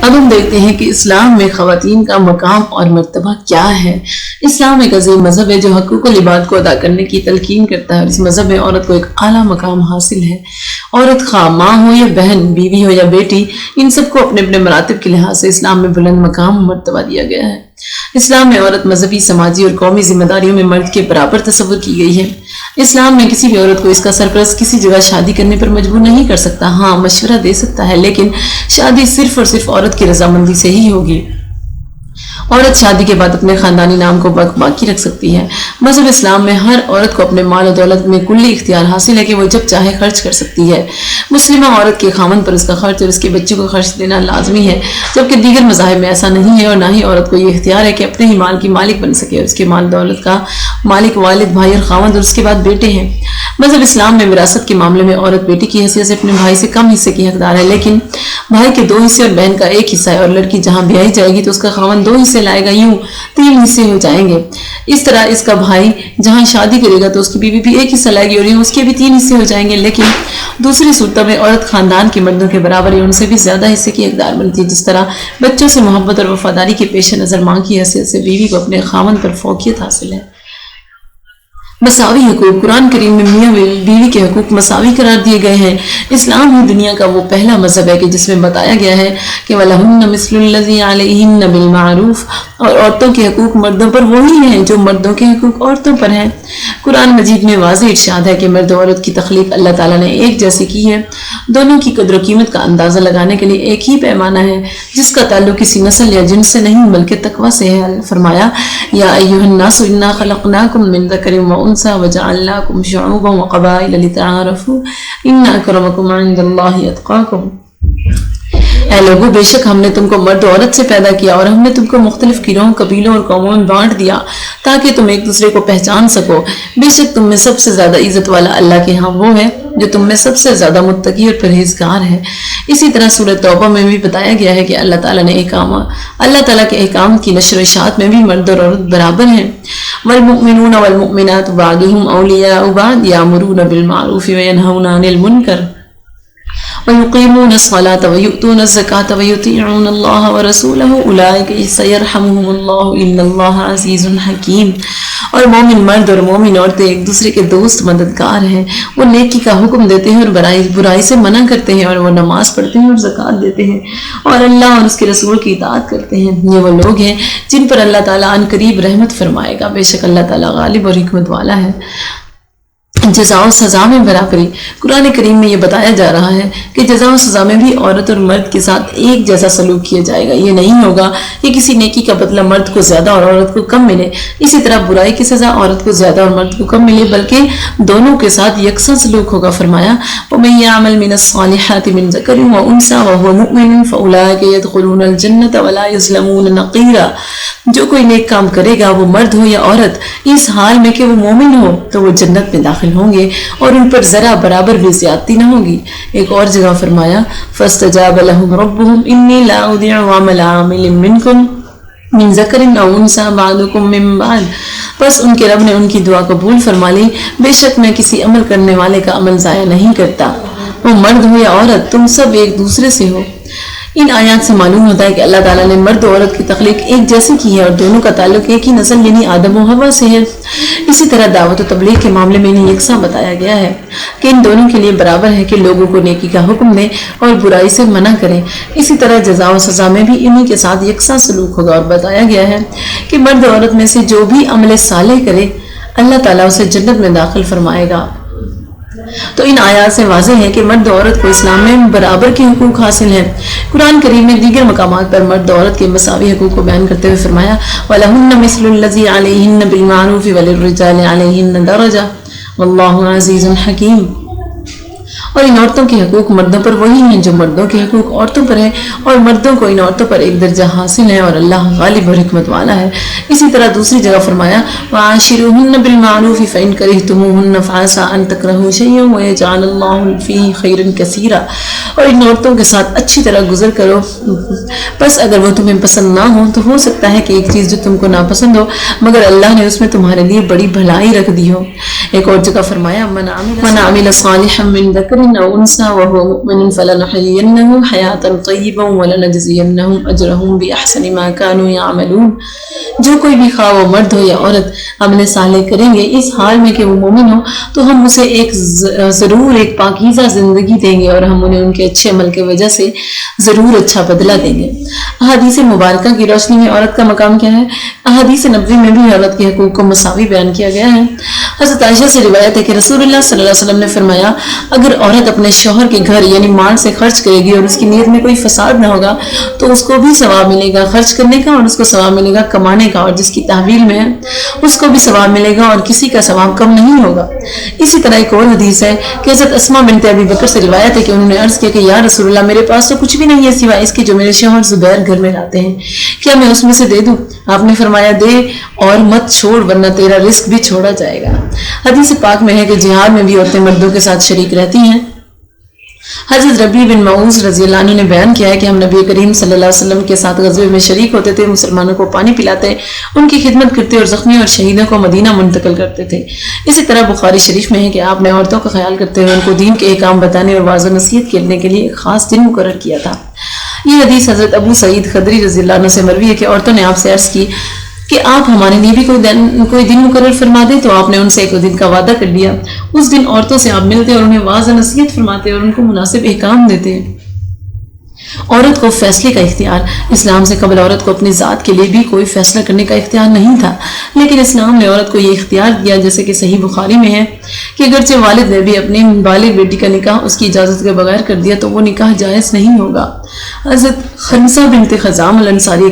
اب ہم دیکھتے ہیں کہ اسلام میں خواتین کا مقام اور مرتبہ کیا ہے۔ اسلام ایک عظیم مذہب ہے جو حقوق العباد کو ادا کرنے کی تلقین کرتا ہے، اور اس مذہب میں عورت کو ایک اعلیٰ مقام حاصل ہے۔ عورت خواہ ماں ہو یا بہن، بیوی ہو یا بیٹی، ان سب کو اپنے اپنے مراتب کے لحاظ سے اسلام میں بلند مقام و مرتبہ دیا گیا ہے۔ اسلام میں عورت مذہبی، سماجی اور قومی ذمہ داریوں میں مرد کے برابر تصور کی گئی ہے۔ اسلام میں کسی بھی عورت کو اس کا سرپرست کسی جگہ شادی کرنے پر مجبور نہیں کر سکتا، ہاں مشورہ دے سکتا ہے، لیکن شادی صرف اور صرف عورت کی رضامندی سے ہی ہوگی۔ عورت شادی کے بعد اپنے خاندانی نام کو باقی رکھ سکتی ہے۔ مذہب اسلام میں ہر عورت کو اپنے مال و دولت میں کلی اختیار حاصل ہے کہ وہ جب چاہے خرچ کر سکتی ہے۔ مسلمہ عورت کے خاوند پر اس کا خرچ اور اس کے بچوں کو خرچ دینا لازمی ہے، جبکہ دیگر مذاہب میں ایسا نہیں ہے، اور نہ ہی عورت کو یہ اختیار ہے کہ اپنے ہی مال کی مالک بن سکے، اور اس کے مال دولت کا مالک والد، بھائی اور خاوند اور اس کے بعد بیٹے ہیں۔ مذہب اسلام میں وراثت کے معاملے میں عورت بیٹی کی حیثیت سے اپنے بھائی سے کم حصے کی حقدار ہے، لیکن بھائی کے 2 حصے اور بہن کا 1 حصہ ہے، اور لڑکی جہاں بیائی جائے گی تو اس کا خاوند 2 حصے لائے گا، یوں 3 حصے ہو جائیں گے۔ اس طرح اس کا بھائی جہاں شادی کرے گا تو اس کی بیوی بھی 1 حصہ لائے گی، اور یوں اس کے بھی 3 حصے ہو جائیں گے۔ لیکن دوسری صورتوں میں عورت خاندان کے مردوں کے برابر یا ان سے بھی زیادہ حصے کی حقدار بنتی ہے، جس طرح بچوں سے محبت اور وفاداری کے پیش نظر ماں کی حیثیت سے بیوی کو اپنے خاوند پر فوقیت حاصل ہے۔ مساوی حقوق، قرآن کریم میں میاں بیوی کے حقوق مساوی قرار دیے گئے ہیں۔ اسلام ہی دنیا کا وہ پہلا مذہب ہے کہ جس میں بتایا گیا ہے کہ وَلَهُنَّ مِثْلُ الَّذِي عَلَيْهِنَّ بِالْمَعْرُوفِ، اور عورتوں کے حقوق مردوں پر وہی ہیں جو مردوں کے حقوق عورتوں پر ہیں۔ قرآن مجید میں واضح ارشاد ہے کہ مرد و عورت کی تخلیق اللہ تعالیٰ نے ایک جیسی کی ہے، دونوں کی قدر و قیمت کا اندازہ لگانے کے لیے ایک ہی پیمانہ ہے، جس کا تعلق کسی نسل یا جنس سے نہیں بلکہ تقویٰ سے ہے۔ فرمایا یا ایھا الناس انا خلقناکم من ذکر وانثی وجعلناکم شعوبا وقبائل لتعارفوا ان اکرمکم عند اللہ اتقاکم۔ اے لوگو، بے شک ہم نے تم کو مرد و عورت سے پیدا کیا، اور ہم نے تم کو مختلف گروہوں، قبیلوں اور قوموں میں بانٹ دیا تاکہ تم ایک دوسرے کو پہچان سکو۔ بے شک تم میں سب سے زیادہ عزت والا اللہ کے ہاں وہ ہے جو تم میں سب سے زیادہ متقی اور پرہیزگار ہے۔ اسی طرح سورۃ توبہ میں بھی بتایا گیا ہے کہ اللہ تعالیٰ کے احکام کی نشر و اشاعت میں بھی مرد اور عورت برابر ہیں۔ والمؤمنون والمؤمنات بعضهم اولیاء بعض یامرون بالمعروف وینہون عن المنکر وَيُقِيمُونَ الصَّلَاةَ وَيُؤْتُونَ الزَّكَاةَ وَيُطِيعُونَ اللَّهَ وَرَسُولَهُ أُولَٰئِكَ سَيَرْحَمُهُمُ اللَّهُ إِنَّ اللَّهَ عَزِيزٌ حَكِيمٌ۔ اور مومن مرد اور مومن عورتیں ایک دوسرے کے دوست مددگار ہیں، وہ نیکی کا حکم دیتے ہیں اور برائی سے منع کرتے ہیں، اور وہ نماز پڑھتے ہیں اور زکوٰۃ دیتے ہیں، اور اللہ اور اس کے رسول کی اطاعت کرتے ہیں۔ یہ وہ لوگ ہیں جن پر اللہ تعالیٰ عنقریب قریب رحمت فرمائے گا، بے شک اللہ تعالیٰ غالب اور حکمت والا ہے۔ جزا و سزا میں برابری، قرآن کریم میں یہ بتایا جا رہا ہے کہ جزا و سزا میں بھی عورت اور مرد کے ساتھ ایک جیسا سلوک کیا جائے گا۔ یہ نہیں ہوگا کہ کسی نیکی کا بدلہ مرد کو زیادہ اور عورت کو کم ملے، اسی طرح برائی کی سزا عورت کو زیادہ اور مرد کو کم ملے، بلکہ دونوں کے ساتھ یکساں سلوک ہوگا۔ فرمایا وَمَن يَعْمَلْ مِنَ الصَّالِحَاتِ مِن ذَكَرٍ وَأُنثىٰ وَهُوَ مُؤْمِنٌ فَأُولَٰئِكَ يَدْخُلُونَ الْجَنَّةَ وَلَا يُظْلَمُونَ نَقِيرًا۔ جو کوئی نیک کام کرے گا، وہ مرد ہو یا عورت، اس حال میں کہ وہ مومن ہو، تو وہ جنت میں داخل ہوں گے اور ان پر ذرا برابر بھی زیادتی نہ ہوگی۔ ایک اور جگہ فرمایا فَاسْتَجَابَ لَهُمْ رَبُّهُمْ إِنِّي لَا أُضِيعُ عَمَلَ عَامِلٍ مِّنكُم مِّن ذَكَرٍ أَوْ أُنثىٰ بَعْضُكُم مِّن بَعْضٍ۔ بس ان کے رب نے ان کی دعا قبول فرما لی، بے شک میں کسی عمل کرنے والے کا عمل ضائع نہیں کرتا، وہ مرد ہو یا عورت، تم سب ایک دوسرے سے ہو۔ ان آیات سے معلوم ہوتا ہے کہ اللہ تعالیٰ نے مرد و عورت کی تخلیق ایک جیسی کی ہے، اور دونوں کا تعلق ایک ہی نسل یعنی آدم و حوا سے ہے۔ اسی طرح دعوت و تبلیغ کے معاملے میں انہیں یکساں بتایا گیا ہے کہ ان دونوں کے لیے برابر ہے کہ لوگوں کو نیکی کا حکم دیں اور برائی سے منع کریں۔ اسی طرح جزا و سزا میں بھی انہی کے ساتھ یکساں سلوک ہوگا، اور بتایا گیا ہے کہ مرد و عورت میں سے جو بھی عمل صالح کرے اللہ تعالیٰ اسے جنت میں داخل فرمائے گا۔ تو ان آیات سے واضح ہے کہ مرد و عورت کو اسلام میں برابر کے حقوق حاصل ہیں۔ قرآن کریم میں دیگر مقامات پر مرد و عورت کے مساوی حقوق کو بیان کرتے ہوئے فرمایا وَلَهُنَّ مِثْلُ الَّذِي عَلَيْهِنَّ بِالْمَعْرُوفِ وَلِلرِّجَالِ عَلَيْهِنَّ دَرَجَةٌ وَاللَّهُ عَزِيزٌ حَكِيمٌ۔ اور ان عورتوں کے حقوق مردوں پر وہی ہیں جو مردوں کے حقوق عورتوں پر ہیں، اور مردوں کو ان عورتوں پر ایک درجہ حاصل ہے، اور اللہ غالب اور حکمت والا ہے۔ اسی طرح دوسری جگہ فرمایا وَعَاشِرُوهُنَّ بِالْمَعْرُوفِ فَإِنْ كَرِهْتُمُوهُنَّ فَعَسَىٰ أَن تَكْرَهُوا شَيْئًا وَيَجْعَلَ اللَّهُ فِيهِ خَيْرًا كَثِيرًا۔ اور ان عورتوں کے ساتھ اچھی طرح گزر کرو، بس اگر وہ تمہیں پسند نہ ہو تو ہو سکتا ہے کہ ایک چیز جو تم کو ناپسند ہو مگر اللہ نے اس میں تمہارے لیے بڑی بھلائی رکھ دی ہو۔ ایک اور جگہ فرمایا مَنْ عَمِلَ صَالِحًا مِّن ذَكَرٍ ذكر أو أنثى وهو مؤمن فلنحيينه حياة طيبة ولنجزينهم أجرهم بأحسن ما كانوا يعملون. جو کوئی بھی خواہ وہ مرد ہو یا عورت عمل صالح کریں گے اس حال میں کہ وہ مومن ہو تو ہم اسے ضرور ایک پاکیزہ زندگی دیں گے اور ہم انہیں ان کے اچھے عمل کی وجہ سے ضرور اچھا بدلہ دیں گے. احادیث مبارکہ کی روشنی میں عورت کا مقام کیا ہے؟ احادیث نبوی میں بھی عورت کے حقوق کو مساوی بیان کیا گیا ہے. حضرت عائشہ سے روایت ہے کہ رسول اللہ صلی اللہ علیہ وسلم نے فرمایا اگر عورت اپنے شوہر کے گھر یعنی مال سے خرچ کرے گی اور اس کی نیت میں کوئی فساد نہ ہوگا تو اس کو بھی ثواب ملے گا خرچ کرنے کا اور اس کو ثواب ملے گا کمانے کا، اور جس کی تحویل میں ہے اس کو بھی ثواب ملے گا اور کسی کا ثواب کم نہیں ہوگا. اسی طرح ایک اور حدیث ہے کہ حضرت اسماء بنت ابی بکر سے روایت ہے کہ انہوں نے عرض کیا کہ یا رسول اللہ میرے پاس تو کچھ بھی نہیں ہے سوائے اس کے جو میرے شوہر زبیر گھر میں لاتے ہیں، کیا میں اس میں سے دے دوں؟ آپ نے فرمایا دے اور مت چھوڑ ورنہ تیرا رزق بھی چھوڑا جائے گا. حدیث پاک میں ہے کہ جہاد میں بھی عورتیں مردوں کے ساتھ شریک رہتی ہیں. حضرت ربیع بن معوذ رضی اللہ عنہ نے بیان کیا ہے کہ ہم نبی کریم صلی اللہ علیہ وسلم کے ساتھ غزوے میں شریک ہوتے تھے، مسلمانوں کو پانی پلاتے، ان کی خدمت کرتے اور زخمی اور شہیدوں کو مدینہ منتقل کرتے تھے. اسی طرح بخاری شریف میں ہے کہ آپ نے عورتوں کا خیال کرتے ہوئے ان کو دین کے احکام بتانے اور واضح نصیحت کرنے کے لیے ایک خاص دن مقرر کیا تھا. یہ حدیث حضرت ابو سعید خدری رضی اللہ عنہ سے مروی ہے کہ عورتوں نے آپ سے عرض کی کہ آپ ہمارے لیے بھی کوئی دن مقرر فرما دیں، تو آپ نے ان سے ایک دن کا وعدہ کر لیا. اس دن عورتوں سے آپ ملتے اور انہیں واضح نصیحت فرماتے اور ان کو مناسب احکام دیتے. عورت کو فیصلے کا اختیار، اسلام سے قبل عورت کو اپنی ذات کے لیے بھی کوئی فیصلہ کرنے کا اختیار نہیں تھا، لیکن اسلام نے عورت کو یہ اختیار دیا جیسے کہ صحیح بخاری میں ہے کہ اگرچہ والد نے بھی اپنی بالغ بیٹی کا نکاح اس کی اجازت کے بغیر کر دیا تو وہ نکاح جائز نہیں ہوگا. حضرت خنسہ بنت خزام الانصاری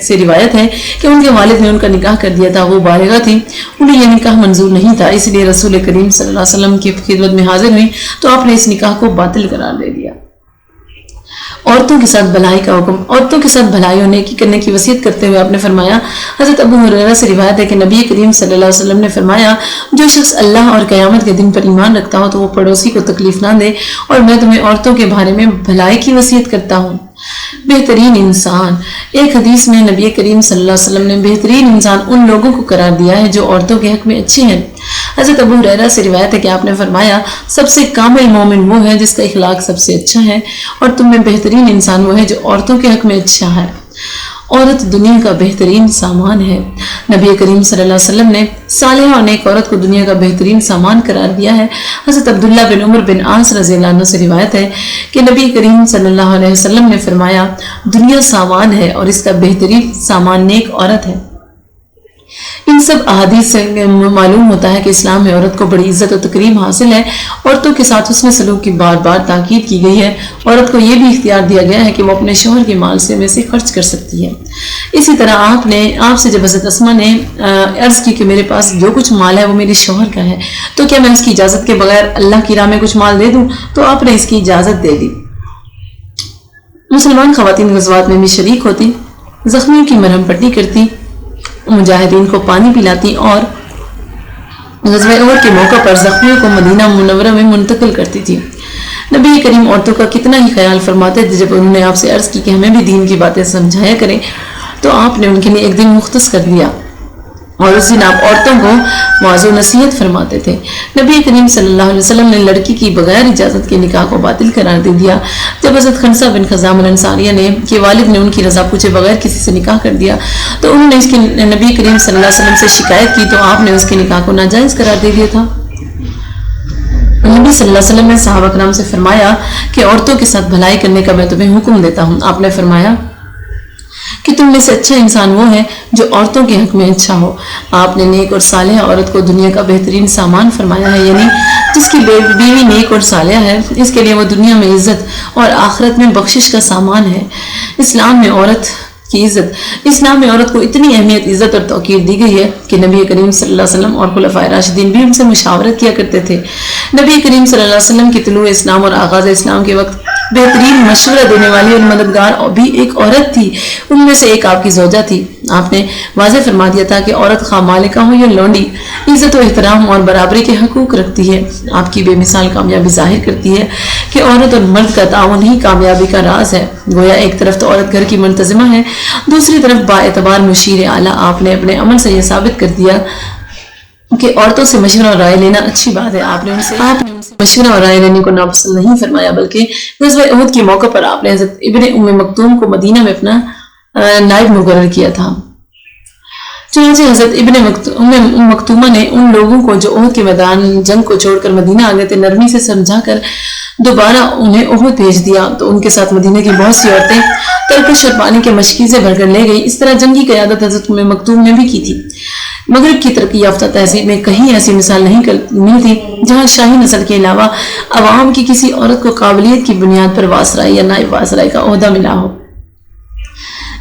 سے روایت ہے کہ ان کے والد نے ان کا نکاح کر دیا تھا، وہ بالغہ تھی، انہیں یہ نکاح منظور نہیں تھا، اس لیے رسول کریم صلی اللہ علیہ وسلم کی خدمت میں حاضر ہوئی تو آپ نے اس نکاح کو باطل قرار دے دیا. عورتوں کے ساتھ بھلائی کا حکم، عورتوں کے ساتھ بھلائی اور نیکی کرنے کی وصیت کرتے ہوئے آپ نے فرمایا، حضرت ابو ہریرہ سے روایت ہے کہ نبی کریم صلی اللہ علیہ وسلم نے فرمایا جو شخص اللہ اور قیامت کے دن پر ایمان رکھتا ہو تو وہ پڑوسی کو تکلیف نہ دے، اور میں تمہیں عورتوں کے بارے میں بھلائی کی وصیت کرتا ہوں. بہترین انسان، ایک حدیث میں نبی کریم صلی اللہ علیہ وسلم نے بہترین انسان ان لوگوں کو قرار دیا ہے جو عورتوں کے حق میں اچھے ہیں. حضرت ابو ہریرہ سے روایت ہے کہ آپ نے فرمایا سب سے کامل مومن وہ ہے جس کا اخلاق سب سے اچھا ہے، اور تم میں بہترین انسان وہ ہے جو عورتوں کے حق میں اچھا ہے. عورت دنیا کا بہترین سامان ہے. نبی کریم صلی اللہ علیہ وسلم نے صالحہ اور نیک عورت کو دنیا کا بہترین سامان قرار دیا ہے. حضرت عبداللہ بن عمر بن عاص رضی اللہ عنہ سے روایت ہے کہ نبی کریم صلی اللہ علیہ وسلم نے فرمایا دنیا سامان ہے اور اس کا بہترین سامان نیک عورت ہے. ان سب احادیث سے معلوم ہوتا ہے کہ اسلام میں عورت کو بڑی عزت و تکریم حاصل ہے. عورتوں کے ساتھ حسن سلوک کی بار بار تاکید کی گئی ہے. عورت کو یہ بھی اختیار دیا گیا ہے کہ وہ اپنے شوہر کے مال میں سے خرچ کر سکتی ہے. اسی طرح آپ سے جب حضرت اسماء نے عرض کی کہ میرے پاس جو کچھ مال ہے وہ میرے شوہر کا ہے تو کیا میں اس کی اجازت کے بغیر اللہ کی راہ میں کچھ مال دے دوں، تو آپ نے اس کی اجازت دے دی. مسلمان خواتین غزوات میں بھی شریک ہوتی، زخمیوں کی مرہم پٹی کرتی، مجاہدین کو پانی پلاتی اور غزوہ احد کے موقع پر زخمیوں کو مدینہ منورہ میں منتقل کرتی تھی. نبی کریم عورتوں کا کتنا ہی خیال فرماتے تھے. جب انہوں نے آپ سے عرض کی کہ ہمیں بھی دین کی باتیں سمجھایا کریں تو آپ نے ان کے لیے ایک دن مختص کر دیا اور اس دن آپ عورتوں کو واضح و نصیحت فرماتے تھے. نبی کریم صلی اللہ علیہ وسلم نے لڑکی کی بغیر اجازت کے نکاح کو باطل قرار دے دیا. جب حضرت خنسہ بن خزام الانصاریہ نے کہ والد نے ان کی رضا پوچھے بغیر کسی سے نکاح کر دیا تو انہوں نے اس کے نبی کریم صلی اللہ علیہ وسلم سے شکایت کی تو آپ نے اس کے نکاح کو ناجائز قرار دے دیا تھا. نبی صلی اللہ علیہ وسلم نے صحابہ کرام سے فرمایا کہ عورتوں کے ساتھ بھلائی کرنے کا میں تمہیں حکم دیتا ہوں. آپ نے فرمایا کہ تم میں سے اچھا انسان وہ ہے جو عورتوں کے حق میں اچھا ہو. آپ نے نیک اور صالحہ عورت کو دنیا کا بہترین سامان فرمایا ہے، یعنی جس کی بیوی نیک اور صالحہ ہے اس کے لیے وہ دنیا میں عزت اور آخرت میں بخشش کا سامان ہے. اسلام میں عورت کو اتنی اہمیت، عزت اور توقیر دی گئی ہے کہ نبی کریم صلی اللہ علیہ وسلم اور خلفائے راشدین بھی ان سے مشاورت کیا کرتے تھے. نبی کریم صلی اللہ علیہ وسلم کی طلوع اسلام اور آغاز اسلام کے وقت بہترین مشورہ دینے والی اور مددگار بھی ایک عورت تھی. ان میں سے ایک آپ کی زوجہ تھی. آپ نے واضح فرما دیا تھا کہ عورت خواہ مالکہ ہو یا لونڈی عزت و احترام اور برابری کے حقوق رکھتی ہے. آپ کی بے مثال کامیابی ظاہر کرتی ہے کہ عورت اور مرد کا تعاون ہی کامیابی کا راز ہے. گویا ایک طرف تو عورت گھر کی منتظمہ ہے، دوسری طرف با اعتبار مشیر اعلیٰ. آپ نے اپنے عمل سے یہ ثابت کر دیا کہ عورتوں سے مشورہ اور رائے لینا اچھی بات ہے۔ آپ نے ان سے مشورہ اور رائے لینے کو ناپسند نہیں فرمایا، بلکہ غزوہ احد کے موقع پر آپ نے حضرت ابن ام مکتوم کو مدینہ میں اپنا نائب مقرر کیا تھا۔ چنانچہ حضرت ام مکتومہ نے ان لوگوں کو جو احد کے میدان جنگ کو چھوڑ کر مدینہ آ گئے تھے نرمی سے سمجھا کر دوبارہ انہیں احد بھیج دیا، تو ان کے ساتھ مدینہ کی بہت سی عورتیں ترکش اور پانی کے مشکیزیں بھر کر لے گئی۔ اس طرح جنگی قیادت حضرت ام مکتوم نے بھی کی تھی۔ مغرب کی ترقی یافتہ تہذیب میں کہیں ایسی مثال نہیں ملتی جہاں شاہی نسل کے علاوہ عوام کی کسی عورت کو قابلیت کی بنیاد پر واسرائی یا نائب واسرائی کا عہدہ ملا ہو۔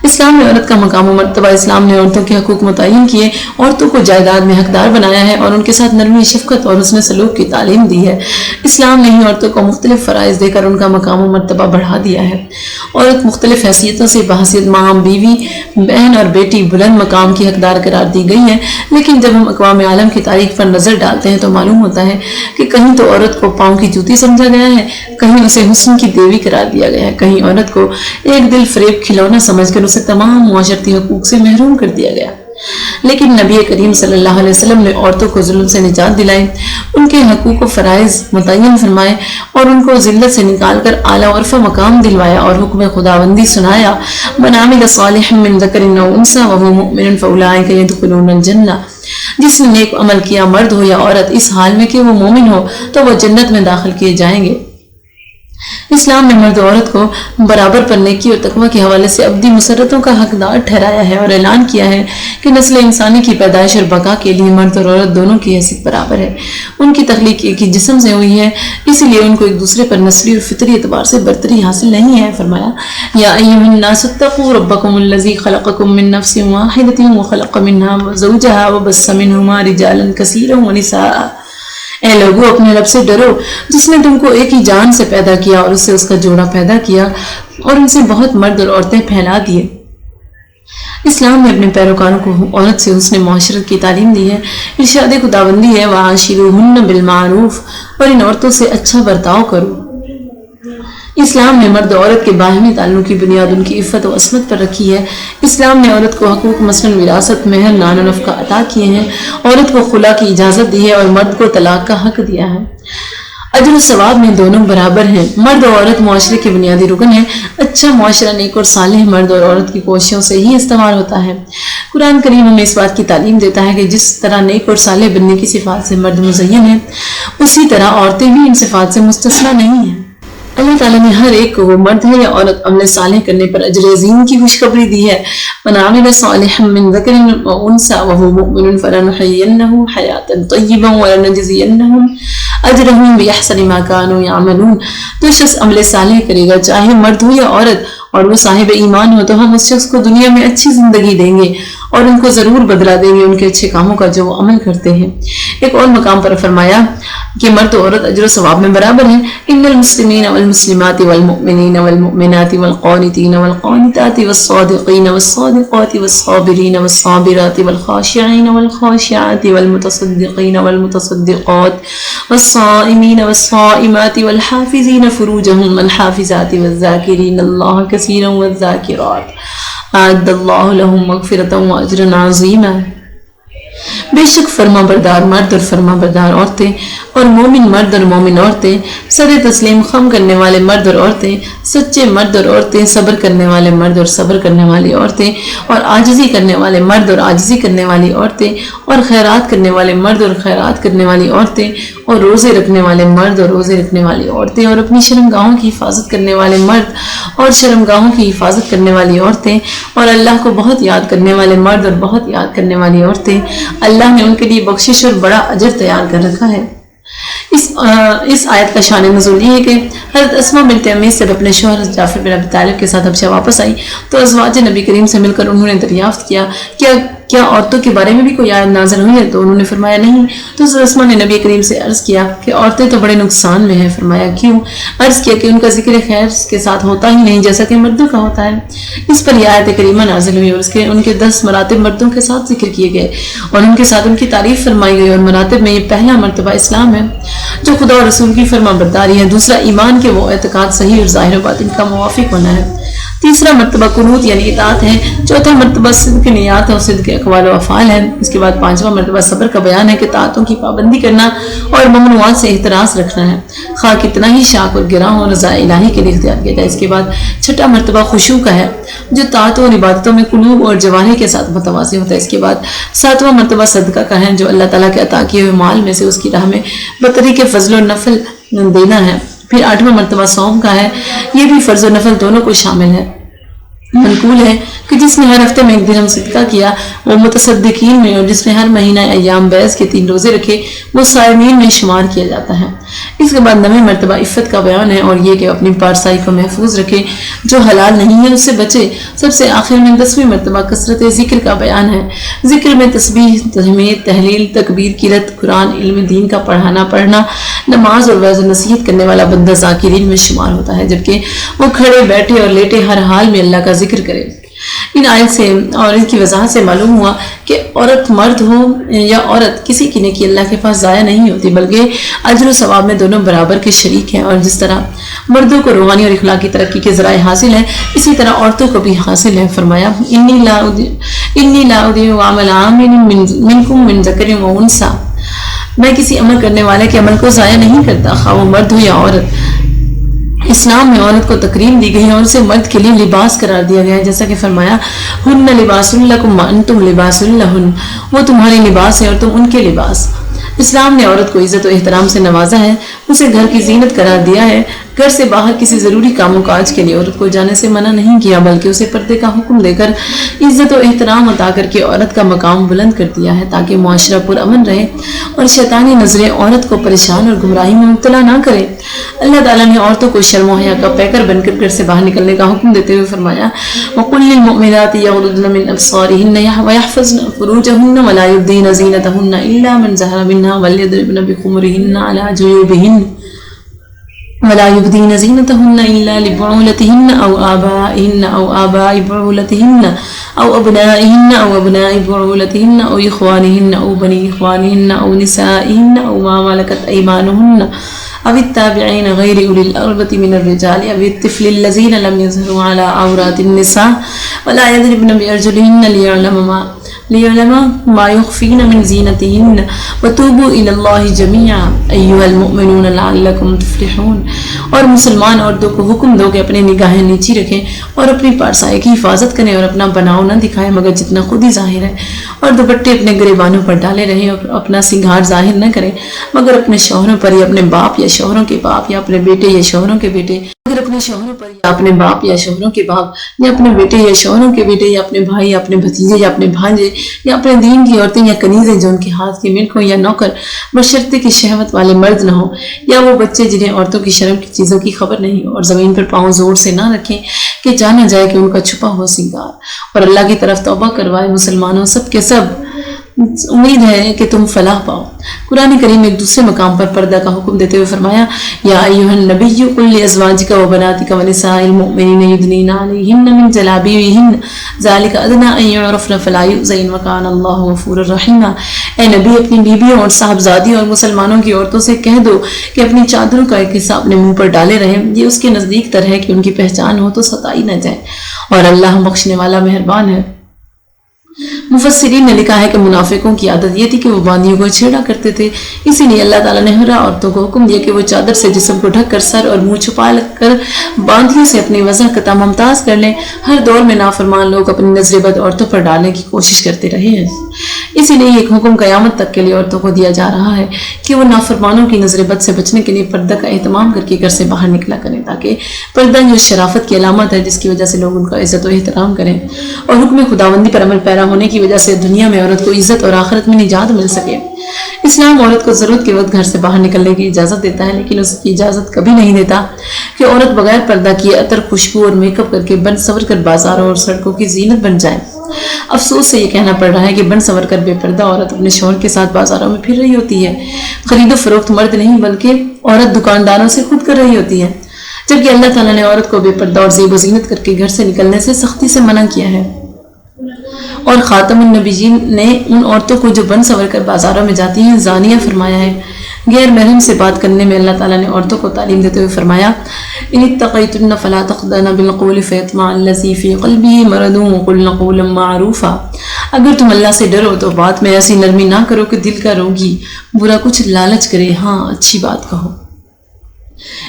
اسلام میں عورت کا مقام و مرتبہ، اسلام نے عورتوں کے حقوق متعین کیے، عورتوں کو جائیداد میں حقدار بنایا ہے اور ان کے ساتھ نرمی، شفقت اور حسن سلوک کی تعلیم دی ہے۔ اسلام نے ہی عورتوں کو مختلف فرائض دے کر ان کا مقام و مرتبہ بڑھا دیا ہے۔ عورت مختلف حیثیتوں سے بحیثیت ماں، بیوی، بہن اور بیٹی بلند مقام کی حقدار قرار دی گئی ہے، لیکن جب ہم اقوام عالم کی تاریخ پر نظر ڈالتے ہیں تو معلوم ہوتا ہے کہ کہیں تو عورت کو پاؤں کی جوتی سمجھا گیا ہے، کہیں اسے حسن کی دیوی قرار دیا گیا ہے، کہیں عورت کو ایک دل فریب کھلونا سمجھ کر اسے تمام معاشرتی حقوق سے محروم کر دیا گیا۔ لیکن نبی کریم صلی اللہ علیہ وسلم نے عورتوں کو ظلم سے نجات دلائی، ان کے حقوق و فرائض متعین فرمائے اور ان کو ذلت سے نکال کر اعلیٰ و عرفہ مقام دلوایا اور حکم خداوندی سنایا۔ من عمل صالحا من ذکر او انثی وهو مؤمن فاولئک يدخلون الجنہ، جس نے نیک عمل کیا مرد ہو یا عورت اس حال میں کہ وہ مومن ہو تو وہ جنت میں داخل کیے جائیں گے۔ اسلام نے مرد و عورت کو برابر پر نیکی اور تقوی کے حوالے سے ابدی مسرتوں کا حقدار ٹھہرایا ہے اور اعلان کیا ہے کہ نسل انسانی کی پیدائش اور بقا کے لیے مرد اور عورت دونوں کی حیثیت برابر ہے۔ ان کی تخلیق ایک ہی جسم سے ہوئی ہے، اسی لیے ان کو ایک دوسرے پر نسلی اور فطری اعتبار سے برتری حاصل نہیں ہے۔ فرمایا یا ایھا الناس اتقوا ربکم الذی خلقکم من نفس واحدۃ وخلق منها زوجها وبث منهما رجالا کثیرا ونساء، اے لوگو اپنے رب سے ڈرو جس نے تم کو ایک ہی جان سے پیدا کیا اور اس سے اس کا جوڑا پیدا کیا اور ان سے بہت مرد اور عورتیں پھیلا دیے۔ اسلام نے اپنے پیروکاروں کو عورت سے حسن معاشرت کی تعلیم دی ہے۔ ارشاد خداوندی ہے وعاشروہن بالمعروف، اور ان عورتوں سے اچھا برتاؤ کرو۔ اسلام نے مرد و عورت کے باہمی تعلق کی بنیاد ان کی عفت و عصمت پر رکھی ہے۔ اسلام نے عورت کو حقوق مثلاً وراثت، مہر، نان و نفقہ عطا کیے ہیں، عورت کو خلا کی اجازت دی ہے اور مرد کو طلاق کا حق دیا ہے۔ اجر و ثواب میں دونوں برابر ہیں۔ مرد و عورت معاشرے کے بنیادی رکن ہیں۔ اچھا معاشرہ نیک اور صالح مرد اور عورت کی کوششوں سے ہی استوار ہوتا ہے۔ قرآن کریم ہمیں اس بات کی تعلیم دیتا ہے کہ جس طرح نیک اور صالح بننے کی صفات سے مرد مزین ہے، اسی طرح عورتیں بھی ان صفات سے مستثنیٰ نہیں ہیں۔ اللہ تعالیٰ نے ہر ایک کو وہ مرد ہے یا عورت عمل صالح کرنے پر اجر عظیم کی خوشخبری دی ہے۔ من عمل صالحا من ذکر او انثی وهو مؤمن فلنحیینہ حیاۃ طیبہ ولنجزینہم اجرہم باحسن ما کانوا یعملون، جو شخص عمل صالح کرے گا چاہے مرد ہو یا عورت اور وہ صاحب ایمان ہو تو ہم اس شخص کو دنیا میں اچھی زندگی دیں گے اور ان کو ضرور بدلہ دیں گے ان کے اچھے کاموں کا جو وہ عمل کرتے ہیں۔ ایک اور مقام پر فرمایا کہ مرد و عورت اجر و ثواب میں برابر ہیں۔ ان المسلمین والمسلمات والمؤمنین والمؤمنات والقانتین والقانتات والصادقین والصادقات والصابرین والصابرات والخاشعین والخاشعات والمتصدقین والمتصدقات والصائمین والصائمات والحافظین فروجهم والحافظات والذاکرین اللہ کثیرا والذاکرات اعد اللہ لهم مغفرۃ واجرا عظیما۔ بے شک فرما بردار مرد اور فرما بردار عورتیں اور مومن مرد اور مومن عورتیں، سر تسلیم خم کرنے والے مرد اور عورتیں، سچے مرد اور عورتیں، صبر کرنے والے مرد اور صبر کرنے والی عورتیں، اور عاجزی کرنے والے مرد اور عاجزی کرنے والی عورتیں، اور خیرات کرنے والے مرد اور خیرات کرنے والی عورتیں، اور روزے رکھنے والے مرد اور روزے رکھنے والی عورتیں، اور اپنی شرمگاہوں کی حفاظت کرنے والے مرد اور شرمگاہوں کی حفاظت کرنے والی عورتیں، اور اللہ کو بہت یاد کرنے والے مرد اور بہت یاد کرنے والی عورتیں۔ اللہ نے ان کے لیے بخشش اور بڑا اجر تیار کر رکھا ہے۔ اس آیت کا شان نزول یہ ہے کہ حضرت اسماء بنت امیس جب اپنے شوہر جعفر بن ابی طالب کے ساتھ حبشہ واپس آئی تو ازواج نبی کریم سے مل کر انہوں نے دریافت کیا کیا عورتوں کے بارے میں بھی کوئی آیت نازل ہوئی ہے؟ تو انہوں نے فرمایا نہیں۔ تو اسماء نے نبی کریم سے عرض کیا کہ عورتیں تو بڑے نقصان میں ہیں۔ فرمایا کیوں؟ عرض کیا کہ ان کا ذکر خیر کے ساتھ ہوتا ہی نہیں جیسا کہ مردوں کا ہوتا ہے۔ اس پر یہ آیت کریمہ نازل ہوئی اور ان کے 10 مراتب مردوں کے ساتھ ذکر کیے گئے اور ان کے ساتھ ان کی تعریف فرمائی گئی، اور مراتب میں یہ پہلا مرتبہ اسلام ہے جو خدا اور رسول کی فرما برداری ہے، دوسرا ایمان کے وہ اعتقاد صحیح اور ظاہر و باطن کا موافق ہونا ہے، تیسرا مرتبہ قنوت یعنی اطاعت ہے، چوتھا مرتبہ صدق نیات اور صدق اقوال و افعال ہے، اس کے بعد پانچواں مرتبہ صبر کا بیان ہے کہ طاعتوں کی پابندی کرنا اور ممنوعات سے احتراز رکھنا ہے، خواہ کتنا ہی شاک اور گراں ہو رضا الہی کے لیے اختیار کیا جائے۔ اس کے بعد چھٹا مرتبہ خشوع کا ہے جو طاعتوں اور عبادتوں میں قلوب اور جوارح کے ساتھ متوازی ہوتا ہے۔ اس کے بعد ساتواں مرتبہ صدقہ کا ہے جو اللہ تعالیٰ کے عطا کیے ہوئے مال میں سے اس کی راہ میں بطریق فضل و نفل دینا ہے۔ پھر آٹھواں مرتبہ صوم کا ہے، یہ بھی فرض و نفل دونوں کو شامل ہے۔ منقول ہے کہ جس نے ہر ہفتے میں ایک درہم صدقہ کیا وہ متصدقین میں، اور جس نے ہر مہینہ ایام بیض کے 3 روزے رکھے وہ صائمین میں شمار کیا جاتا ہے۔ اس کے بعد 9ویں مرتبہ عفت کا بیان ہے اور یہ کہ اپنی پارسائی کو محفوظ رکھے، جو حلال نہیں ہے اس سے بچے۔ سب سے آخر میں 10ویں مرتبہ کثرت ذکر کا بیان ہے، ذکر میں تسبیح، تحمید، تحلیل، تکبیر، قرات قرآن، علم دین کا پڑھنا، نماز اور وعظ و نصیحت کرنے والا بندہ ذاکرین میں شمار ہوتا ہے، جبکہ وہ کھڑے بیٹھے اور لیٹے ہر حال میں اللہ کا ذکر کرے۔ ان آیت سے اور ان کی وضاحت سے معلوم ہوا کہ عورت مرد ہو یا عورت، کسی کی نیکی اللہ کے پاس ضائع نہیں ہوتی بلکہ اجر و ثواب میں دونوں برابر کے شریک ہیں، اور جس طرح مردوں کو روحانی اور اخلاقی ترقی کے ذرائع حاصل ہیں اسی طرح عورتوں کو بھی حاصل ہے۔ فرمایا انی لا اضیع عمل عامل منکم من ذکر و انثی، میں کسی عمل کرنے والے کے عمل کو ضائع نہیں کرتا، خواہ وہ مرد ہو یا عورت۔ اسلام میں عورت کو تکریم دی گئی ہے اور اسے مرد کے لیے لباس قرار دیا گیا ہے، جیسا کہ فرمایا ہن لباس لکم وانتم لباس لہن، وہ تمہارے لباس ہیں اور تم ان کے لباس۔ اسلام نے عورت کو عزت و احترام سے نوازا ہے، اسے گھر کی زینت قرار دیا ہے، گھر سے باہر کسی ضروری کاموں کاج کے لیے عورت کو جانے سے منع نہیں کیا بلکہ اسے پردے کا حکم دے کر عزت و احترام عطا کر کے عورت کا مقام بلند کر دیا ہے تاکہ معاشرہ پرامن رہے اور شیطانی نظریں عورت کو پریشان اور گمراہی میں مبتلا نہ کرے۔ اللہ تعالیٰ نے عورتوں کو شرم و حیا کا پیکر بن کر گھر سے باہر نکلنے کا حکم دیتے ہوئے فرمایا وَقُلْ لِلْمُؤْمِنَاتِ يَغْضُضْنَ مِنْ أَبْصَارِهِنَّ وَيَحْفَظْنَ فُرُوجَهُنَّ وَلَا يُبْدِينَ زِينَتَهُنَّ إِلَّا مَنْ ظَهَرَ مِنْهَا وَلْيَضْرِبْنَ بِخُمُرِهِنَّ عَلَى جُيُوبِهِنَّ ولا يبدين زينتهن إلا لبعولتهن أو آبائهن أو آباء بعولتهن أو أبنائهن أو أبناء بعولتهن أو إخوانهن أو بني إخوانهن أو نسائهن أو ما ملكت أيمانهن أو التابعين غير أولي الإربة من الرجال أو الطفل الذين لم يظهروا على عورات النساء ولا يضربن بأرجلهن ليعلم ما يخفين من زينتهن وتوبوا إلى الله جميعا أيها المؤمنون لعلكم تفلحون۔ اور مسلمان عورتوں کو حکم دو کہ اپنی نگاہیں نیچی رکھیں اور اپنی پارسائی کی حفاظت کریں اور اپنا بناؤ نہ دکھائیں مگر جتنا خود ہی ظاہر ہے، اور دوپٹے اپنے گریبانوں پر ڈالے رہیں اور اپنا سنگھار ظاہر نہ کریں مگر اپنے شوہروں پر یا اپنے باپ یا شوہروں کے باپ یا اپنے بیٹے یا شوہروں کے بیٹے، اگر اپنے شوہروں پر یا اپنے باپ یا شوہروں کے باپ یا اپنے بیٹے یا شوہروں کے بیٹے یا اپنے بھائی یا اپنے بھتیجے یا اپنے بھانجے یا اپنے دین کی عورتیں یا کنیزیں جو ان کے ہاتھ کے ملک ہوں یا نوکر بشرطے کہ شہوت والے مرد نہ ہوں، یا وہ بچے جنہیں عورتوں کی شرم کی چیزوں کی خبر نہیں ہو، اور زمین پر پاؤں زور سے نہ رکھیں کہ جانا جائے کہ ان کا چھپا ہوا سنگار، اور اللہ کی طرف توبہ کروائے۔ مسلمانوں سب کے سب امید ہے کہ تم فلاح پاؤ۔ قرآن کریم ایک دوسرے مقام پر پردہ کا حکم دیتے ہوئے فرمایا یا ایھا النبی قل لازواجک وبناتک ونساء المؤمنین یدنین علیہن من جلابیبہن ذلک ادنی ان یعرفن فلا یؤذین وکان اللہ غفورا رحیما۔ اے نبی اپنی بیویوں اور صاحبزادیوں اور مسلمانوں کی عورتوں سے کہہ دو کہ اپنی چادروں کا ایک حصہ اپنے منہ پر ڈالے رہیں، یہ اس کے نزدیک تر ہے کہ ان کی پہچان ہو تو ستائی نہ جائے، اور اللہ بخشنے والا مہربان ہے۔ مفسرین نے لکھا ہے کہ منافقوں کی عادت یہ تھی کہ وہ باندیوں کو چھیڑا کرتے تھے، اسی لیے اللہ تعالیٰ نے ہر عورتوں کو حکم دیا کہ وہ چادر سے جسم کو ڈھک کر سر اور منہ چھپا کر باندیوں سے اپنی وضع قطع ممتاز کر لیں۔ ہر دور میں نافرمان لوگ اپنی نظر بد عورتوں پر ڈالنے کی کوشش کرتے رہے ہیں، اسی لیے ایک حکم قیامت تک کے لیے عورتوں کو دیا جا رہا ہے کہ وہ نافرمانوں کی نظر بد سے بچنے کے لیے پردہ کا اہتمام کر کے گھر سے باہر نکلا کریں، تاکہ پردہ جو شرافت کی علامت ہے جس کی وجہ سے لوگ ان کا عزت و احترام کریں، اور حکم خداوندی پر عمل پیرا ہونے کی وجہ سے دنیا میں عورت کو عزت اور آخرت میں نجات مل سکے۔ اسلام عورت کو ضرورت کے وقت گھر سے باہر نکلنے کی اجازت دیتا ہے، لیکن اس کی اجازت کبھی نہیں دیتا کہ عورت بغیر پردہ کیے عطر، خوشبو اور میک اپ کر کے بن سور کر بازاروں اور سڑکوں کی زینت بن جائے۔ افسوس سے یہ کہنا پڑ رہا ہے کہ بن سور کر بے پردہ عورت اپنے شوہر کے ساتھ بازاروں میں پھر رہی ہوتی ہے، خرید و فروخت مرد نہیں بلکہ عورت دکانداروں سے خود کر رہی ہوتی ہے، جبکہ اللہ تعالیٰ نے عورت کو بے پردہ اور زیب و زینت کر کے گھر سے نکلنے سے سختی سے منع کیا ہے۔ اور خاتم النبیین نے ان عورتوں کو جو بن سور کر بازاروں میں جاتی ہیں زانیہ فرمایا ہے۔ غیر محرم سے بات کرنے میں اللہ تعالیٰ نے عورتوں کو تعلیم دیتے ہوئے فرمایا ان اتقیتن فلا تخضعن بالقول فیطمع الذی فی قلبہ مرض وقلن قولا معروفا، اگر تم اللہ سے ڈرو تو بات میں ایسی نرمی نہ کرو کہ دل کا روگی برا کچھ لالچ کرے، ہاں اچھی بات کہو۔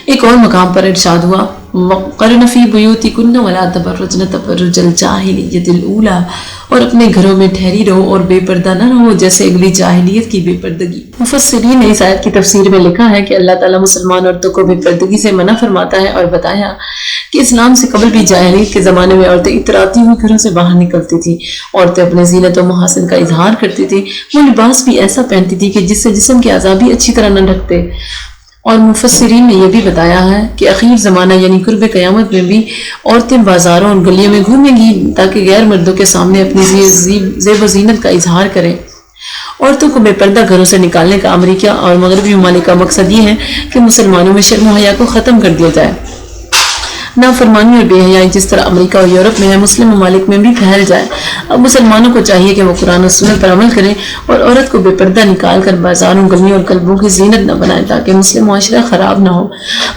ایک اور مقام پر ارشاد ہوا وَقَرْنَ فِي بُيُوتِكُنَّ وَلَا تَبَرَّجْنَ تَبَرُّجَ الْجَاهِلِيَّةِ الْأُولَىٰ، اور اپنے گھروں میں ٹھہری رہو اور بے پردہ نہ رہو جیسے اگلی جاہلیت کی بے پردگی۔ مفسرین نے اس آیت کی تفسیر میں لکھا ہے کہ اللہ تعالیٰ مسلمان عورتوں کو بے پردگی سے منع فرماتا ہے اور بتایا کہ اسلام سے قبل بھی جاہلیت کے زمانے میں عورتیں اتراتی ہوئی گھروں سے باہر نکلتی تھیں، عورتیں اپنے زینت و محاسن کا اظہار کرتی تھیں، وہ لباس بھی ایسا پہنتی تھی کہ جس سے جسم کے اعضاء بھی اچھی طرح نہ ڈھکتے۔ اور مفسرین نے یہ بھی بتایا ہے کہ اخیر زمانہ یعنی قرب قیامت میں بھی عورتیں بازاروں اور گلیوں میں گھومیں گی تاکہ غیر مردوں کے سامنے اپنی زیب و زینت کا اظہار کریں۔ عورتوں کو بے پردہ گھروں سے نکالنے کا امریکہ اور مغربی ممالک کا مقصد یہ ہے کہ مسلمانوں میں شرم و حیا کو ختم کر دیا جائے۔ نافرمانی اور بے حیائی جس طرح امریکہ اور یورپ میں ہے مسلم ممالک میں بھی پھیل جائے۔ اب مسلمانوں کو چاہیے کہ وہ قرآن و سنت پر عمل کریں اور عورت کو بے پردہ نکال کر بازاروں گلیوں اور قلبوں کی زینت نہ بنائیں تاکہ مسلم معاشرہ خراب نہ ہو۔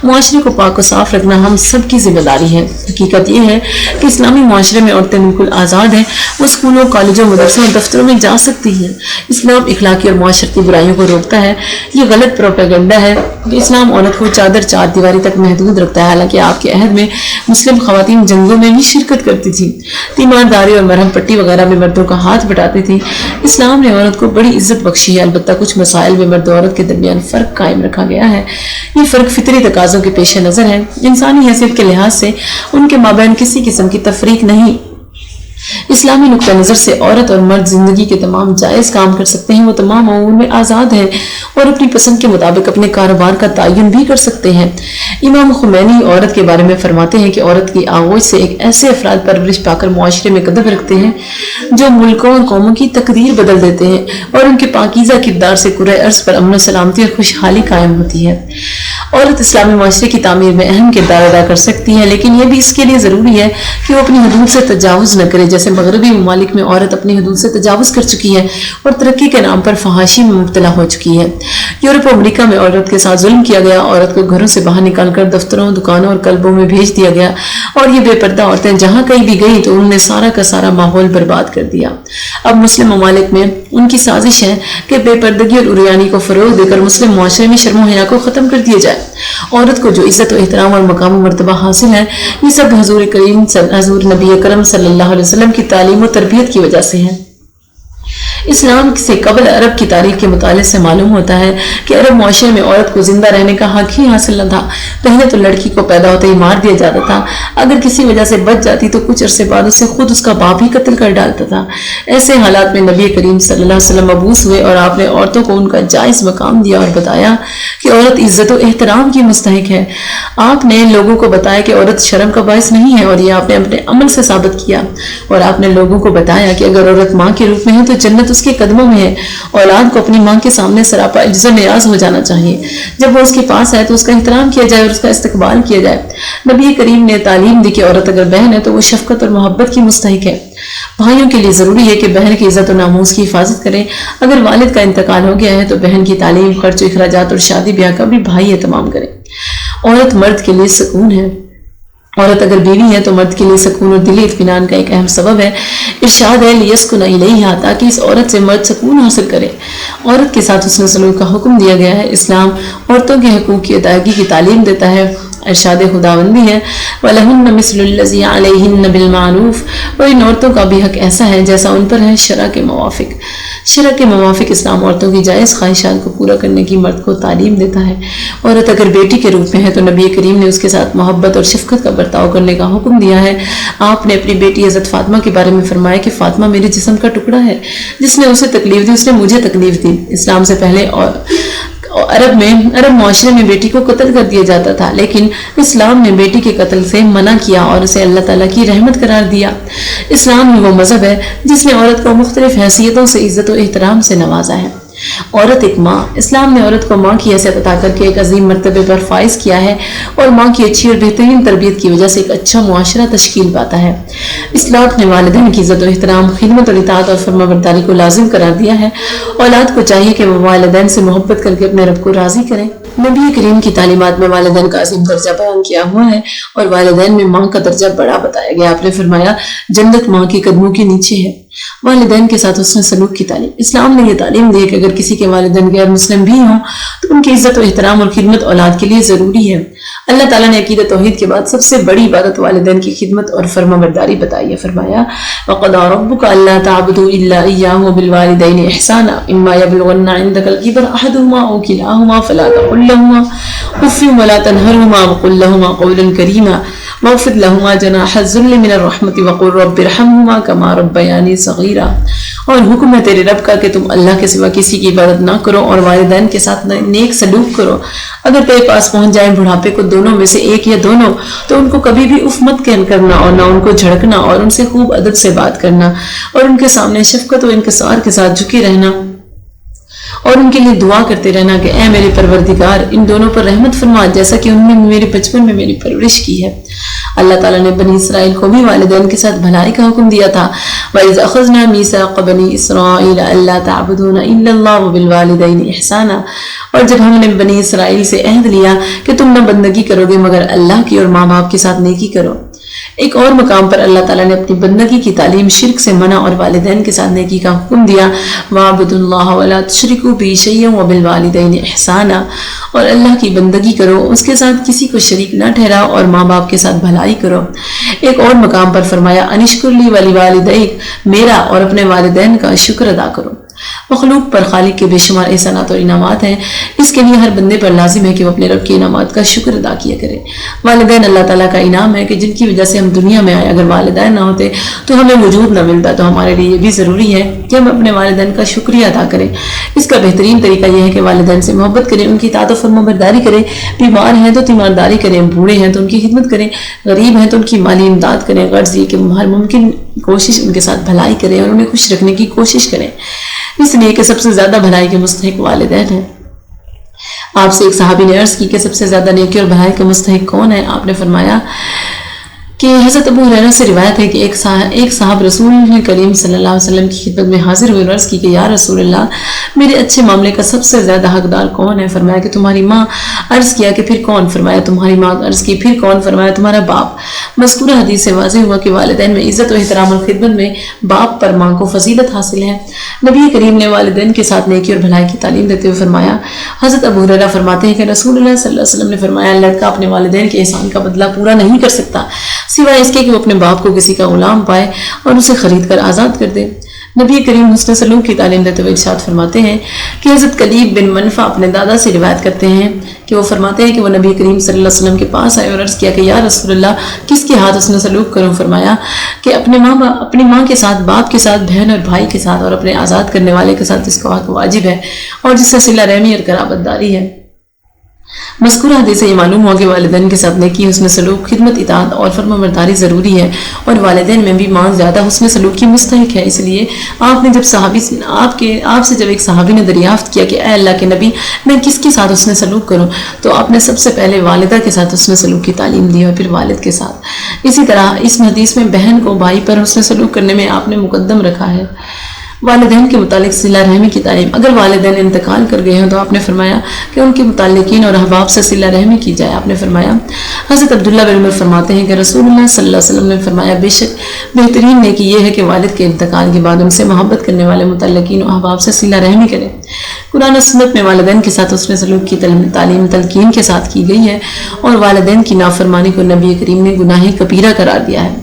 معاشرے کو پاک و صاف رکھنا ہم سب کی ذمہ داری ہے۔ حقیقت یہ ہے کہ اسلامی معاشرے میں عورتیں بالکل آزاد ہیں، وہ اسکولوں کالجوں مدرسوں اور دفتروں میں جا سکتی ہیں۔ اسلام اخلاقی اور معاشرتی برائیوں کو روکتا ہے۔ یہ غلط پروپیگنڈا ہے کہ اسلام عورت کو چادر چار دیواری تک محدود رکھتا ہے، حالانکہ آپ کے عہد میں مسلم خواتین جنگوں میں بھی شرکت کرتی تھیں، تیمارداری اور مرہم پٹی وغیرہ میں مردوں کا ہاتھ بٹاتی تھی۔ اسلام نے عورت کو بڑی عزت بخشی ہے، البتہ کچھ مسائل میں مرد و عورت کے درمیان فرق قائم رکھا گیا ہے۔ یہ فرق فطری تقاضوں کے پیش نظر ہے، انسانی حیثیت کے لحاظ سے ان کے مابین کسی قسم کی تفریق نہیں۔ اسلامی نقطہ نظر سے عورت اور مرد زندگی کے تمام جائز کام کر سکتے ہیں، وہ تمام امور میں آزاد ہیں اور اپنی پسند کے مطابق اپنے کاروبار کا تعین بھی کر سکتے ہیں۔ امام خمینی عورت کے بارے میں فرماتے ہیں کہ عورت کی آغوش سے ایک ایسے افراد پرورش پا کر معاشرے میں قدم رکھتے ہیں جو ملکوں اور قوموں کی تقدیر بدل دیتے ہیں، اور ان کے پاکیزہ کردار سے کرۂ ارض پر امن و سلامتی اور خوشحالی قائم ہوتی ہے۔ عورت اسلامی معاشرے کی تعمیر میں اہم کردار ادا کر سکتی ہے، لیکن یہ بھی اس کے لیے ضروری ہے کہ وہ اپنی حدود سے تجاوز نہ کرے، جیسے مغربی ممالک میں عورت اپنی حدود سے تجاوز کر چکی ہے اور ترقی کے نام پر فحاشی میں مبتلا ہو چکی ہے۔ یورپ اور امریکہ میں عورت کے ساتھ ظلم کیا گیا، عورت کو گھروں سے باہر نکال کر دفتروں، دکانوں اور کلبوں میں بھیج دیا گیا، اور یہ بے پردہ عورتیں جہاں کہیں بھی گئیں تو انہوں نے سارا کا سارا ماحول برباد کر دیا۔ اب مسلم ممالک میں ان کی سازش ہے کہ بے پردگی اور عریانی کو فروغ دے کر مسلم معاشرے میں شرم و حیا کو ختم کر دیا جائے۔ عورت کو جو عزت و احترام اور مقام و مرتبہ حاصل ہے، یہ سب حضور نبی کرم صلی اللہ علیہ وسلم کی تعلیم و تربیت کی وجہ سے ہے۔ اسلام سے قبل عرب کی تاریخ کے مطالعے سے معلوم ہوتا ہے کہ عرب معاشرے میں عورت کو زندہ رہنے کا حق ہی حاصل نہ تھا۔ پہلے تو لڑکی کو پیدا ہوتے ہی مار دیا جاتا تھا، اگر کسی وجہ سے بچ جاتی تو کچھ عرصے بعد اسے خود اس کا باپ ہی قتل کر ڈالتا تھا۔ ایسے حالات میں نبی کریم صلی اللہ علیہ وسلم مبعوث ہوئے اور آپ نے عورتوں کو ان کا جائز مقام دیا اور بتایا کہ عورت عزت و احترام کی مستحق ہے۔ آپ نے لوگوں کو بتایا کہ عورت شرم کا باعث نہیں ہے، اور یہ آپ نے اپنے عمل سے ثابت کیا، اور آپ نے لوگوں کو بتایا کہ اگر عورت ماں کے روپ میں ہے تو جنت اس کے قدموں میں ہے۔ اولاد کو اپنی ماں کے سامنے سراپا عجز و نیاز ہو جانا چاہیے، جب وہ اس کے پاس آئے تو اس کا احترام کیا جائے اور اس کا استقبال کیا جائے۔ نبی کریم نے تعلیم دی کہ عورت اگر بہن ہے تو وہ شفقت اور محبت کی مستحق ہے۔ بھائیوں کے لیے ضروری ہے کہ بہن کی عزت و ناموس کی حفاظت کریں۔ اگر والد کا انتقال ہو گیا ہے تو بہن کی تعلیم، خرچ و اخراجات اور شادی بیاہ کا بھی بھائی اہتمام کریں۔ عورت مرد کے لیے سکون ہے۔ عورت اگر بیوی ہے تو مرد کے لیے سکون اور دلی اطمینان کا ایک اہم سبب ہے۔ ارشاد ہے لیسکن الیہا، تاکہ اس عورت سے مرد سکون حاصل کرے۔ عورت کے ساتھ حسن سلوک کا حکم دیا گیا ہے۔ اسلام عورتوں کے حقوق کی ادائیگی کی تعلیم دیتا ہے۔ ارشاد خداوندی ہے وَلَهُنَّ مِثْلُ الَّذِي عَلَيْهِنَّ بِالْمَعْرُوفِ، اور ان عورتوں کا بھی حق ایسا ہے جیسا ان پر ہے شرع کے موافق۔ شرع کے موافق اسلام عورتوں کی جائز خواہشات کو پورا کرنے کی مرد کو تعلیم دیتا ہے۔ عورت اگر بیٹی کے روپ میں ہے تو نبی کریم نے اس کے ساتھ محبت اور شفقت کا برتاؤ کرنے کا حکم دیا ہے۔ آپ نے اپنی بیٹی حضرت فاطمہ کے بارے میں فرمایا کہ فاطمہ میرے جسم کا ٹکڑا ہے، جس نے اسے تکلیف دی اس نے مجھے تکلیف دی۔ اسلام سے پہلے عرب معاشرے میں بیٹی کو قتل کر دیا جاتا تھا، لیکن اسلام نے بیٹی کے قتل سے منع کیا اور اسے اللہ تعالیٰ کی رحمت قرار دیا۔ اسلام ہی وہ مذہب ہے جس نے عورت کو مختلف حیثیتوں سے عزت و احترام سے نوازا ہے۔ عورت ایک ماں، اسلام نے عورت کو ماں کی حیثیت عطا کر کے ایک عظیم مرتبے پر فائز کیا ہے اور ماں کی اچھی اور بہترین تربیت کی وجہ سے ایک اچھا معاشرہ تشکیل پاتا ہے۔ اسلام نے والدین کی عزت و احترام، خدمت اور اطاعت اور فرمانبرداری کو لازم قرار دیا ہے۔ اولاد کو چاہیے کہ وہ والدین سے محبت کر کے اپنے رب کو راضی کریں۔ نبی کریم کی تعلیمات میں والدین کا عظیم درجہ بیان کیا ہوا ہے اور والدین میں ماں کا درجہ بڑا بتایا گیا۔ آپ نے فرمایا جنت ماں کے قدموں کے نیچے ہے۔ والدین کے ساتھ حسن سلوک کی تعلیم، اسلام نے یہ تعلیم دی کہ اگر کسی کے والدین غیر مسلم بھی ہوں تو ان کی عزت و احترام اور خدمت اولاد کے لیے ضروری ہے۔ اللہ تعالیٰ نے عقیدت توحید کے بعد سب سے بڑی عبادت والدین کی خدمت اور فرمانبرداری بتائی ہے۔ فرمایا وَقَضَىٰ رَبُّكَ أَلَّا تَعْبُدُوا إِلَّا إِيَّاهُ وَبِالْوَالِدَيْنِ إِحْسَانًا إِمَّا يَبْلُغَنَّ عِندَكَ الْكِبَرَ أَحَدُهُمَا أَوْ كِلَاهُمَا فَلَا تَقُل لَّهُمَا أُفٍّ وَلَا تَنْهَرْهُمَا وَقُل لَّهُمَا قَوْلًا كَرِيمًا وَاخْفِضْ لَهُمَا جَنَاحَ الذُّلِّ مِنَ الرَّحْمَةِ وَقُل رَّبِّ ارْحَمْهُمَا كَمَا رَبَّيَانِي صَغِيرًا۔ اور حکم ہے تیرے رب کا کہ تم اللہ کے سوا کسی کی عبادت نہ کرو اور والدین کے ساتھ نیک سلوک کرو۔ اگر تیرے پاس پہنچ جائیں بڑھاپے کو دونوں میں سے ایک یا دونوں تو ان کو کبھی بھی اف مت کرنا اور نہ ان کو جھڑکنا اور ان سے خوب ادب سے بات کرنا اور ان کے سامنے شفقت و انکسار کے ساتھ جھکے رہنا اور ان کے لیے دعا کرتے رہنا کہ اے میرے پروردگار ان دونوں پر رحمت فرما جیسا کہ انہوں نے میرے بچپن میں میری پرورش کی ہے۔ اللہ تعالیٰ نے بنی اسرائیل کو بھی والدین کے ساتھ بھلائی کا حکم دیا تھا۔ وَإِذْ أَخَذْنَا مِيثَاقَ بَنِي إِسْرَائِيلَ أَلَّا تَعْبُدُونَ إِلَّا اللَّهَ وَبِالْوَالِدَيْنِ إِحْسَانًا، اور جب ہم نے بنی اسرائیل سے عہد لیا کہ تم نہ بندگی کرو گے مگر اللہ کی اور ماں باپ کے ساتھ نیکی کرو۔ ایک اور مقام پر اللہ تعالیٰ نے اپنی بندگی کی تعلیم شرک سے منع اور والدین کے ساتھ نیکی کا حکم دیا۔ وَاعْبُدُوا اللَّهَ وَلَا تُشْرِكُوا بِهِ شَيْئًا وَبِالْوَالِدَيْنِ إِحْسَانًا، اور اللہ کی بندگی کرو، اس کے ساتھ کسی کو شریک نہ ٹھہراؤ اور ماں باپ کے ساتھ بھلائی کرو۔ ایک اور مقام پر فرمایا انشکر لی وَلِوَالِدَيْکَ، میرا اور اپنے والدین کا شکر ادا کرو۔ مخلوق پر خالق کے بے شمار احسانات اور انعامات ہیں، اس کے لیے ہر بندے پر لازم ہے کہ وہ اپنے رب کے انعامات کا شکر ادا کیا کرے۔ والدین اللہ تعالیٰ کا انعام ہے کہ جن کی وجہ سے ہم دنیا میں آئے، اگر والدین نہ ہوتے تو ہمیں وجود نہ ملتا، تو ہمارے لیے یہ بھی ضروری ہے کہ ہم اپنے والدین کا شکریہ ادا کریں۔ اس کا بہترین طریقہ یہ ہے کہ والدین سے محبت کریں، ان کی اطاعت و فرمانبرداری کریں، بیمار ہیں تو تیمارداری کریں، بوڑھے ہیں تو ان کی خدمت کریں، غریب ہیں تو ان کی مالی امداد کریں، غرض یہ کہ ہر ممکن کوشش ان کے ساتھ بھلائی کریں اور انہیں خوش رکھنے کی کوشش کریں، اس لیے کہ سب سے زیادہ بھلائی کے مستحق والدین ہیں۔ آپ سے ایک صحابی نے عرض کی کہ سب سے زیادہ نیکی اور بھلائی کا مستحق کون ہے؟ آپ نے فرمایا کہ حضرت ابو ہریرہ سے روایت ہے کہ ایک صاحب رسول کریم صلی اللہ علیہ وسلم کی خدمت میں حاضر ہوئے، عرض کی کہ یا رسول اللہ میرے اچھے معاملے کا سب سے زیادہ حقدار کون ہے؟ فرمایا کہ تمہاری ماں۔ عرض کیا کہ پھر کون؟ فرمایا تمہاری ماں۔ عرض کی پھر کون؟ فرمایا تمہارا باپ۔ مذکورہ حدیث سے واضح ہوا کہ والدین میں عزت و احترام اور خدمت میں باپ پر ماں کو فضیلت حاصل ہے۔ نبی کریم نے والدین کے ساتھ نیکی اور بھلائی کی تعلیم دیتے ہوئے فرمایا، حضرت ابو ہریرہ فرماتے ہیں کہ رسول اللہ صلی اللہ علیہ وسلم نے فرمایا لڑکا اپنے والدین کے احسان کا بدلہ پورا نہیں کر سکتا سوائے اس کے کہ وہ اپنے باپ کو کسی کا غلام پائے اور اسے خرید کر آزاد کر دے۔ نبی کریم حسن سلوک کی تعلیم دیتے ہوئے ارشاد فرماتے ہیں کہ حضرت کلیب بن منفع اپنے دادا سے روایت کرتے ہیں کہ وہ فرماتے ہیں کہ وہ نبی کریم صلی اللہ علیہ وسلم کے پاس آئے اور عرض کیا کہ یا رسول اللہ کس کے ہاتھ حسن سلوک کروں؟ فرمایا کہ اپنی ماں کے ساتھ، باپ کے ساتھ، بہن اور بھائی کے ساتھ اور اپنے آزاد کرنے والے کے ساتھ جس کو حق واجب ہے اور جس سے صلہ رحمی اور قرابت داری ہے۔ مذکورہ حدیث سے یہ معلوم ہوا کہ والدین کے ساتھ نیکی، حسن سلوک، خدمت، اطاعت اور فرمانبرداری ضروری ہے اور والدین میں بھی ماں زیادہ حسن سلوک کی مستحق ہے۔ اس لیے آپ سے جب ایک صحابی نے دریافت کیا کہ اے اللہ کے نبی میں کس کے ساتھ حسن سلوک کروں، تو آپ نے سب سے پہلے والدہ کے ساتھ حسن سلوک کی تعلیم دی اور پھر والد کے ساتھ۔ اسی طرح اس حدیث میں بہن کو بھائی پر حسن سلوک کرنے میں آپ نے مقدم رکھا ہے۔ والدین کے متعلق صلہ رحمی کی تعلیم، اگر والدین انتقال کر گئے ہیں تو آپ نے فرمایا کہ ان کے متعلقین اور احباب سے صلہ رحمی کی جائے۔ آپ نے فرمایا، حضرت عبداللہ بن عمر فرماتے ہیں کہ رسول اللہ صلی اللہ علیہ وسلم نے فرمایا بے شک بہترین نیکی یہ ہے کہ والد کے انتقال کے بعد ان سے محبت کرنے والے متعلقین و احباب سے صلہ رحمی کرے۔ قرآن و سنت میں والدین کے ساتھ حسن سلوک کی تعلیم تلقین کے ساتھ کی گئی ہے اور والدین کی نافرمانی کو نبی کریم نے گناہ کبیرہ قرار دیا ہے۔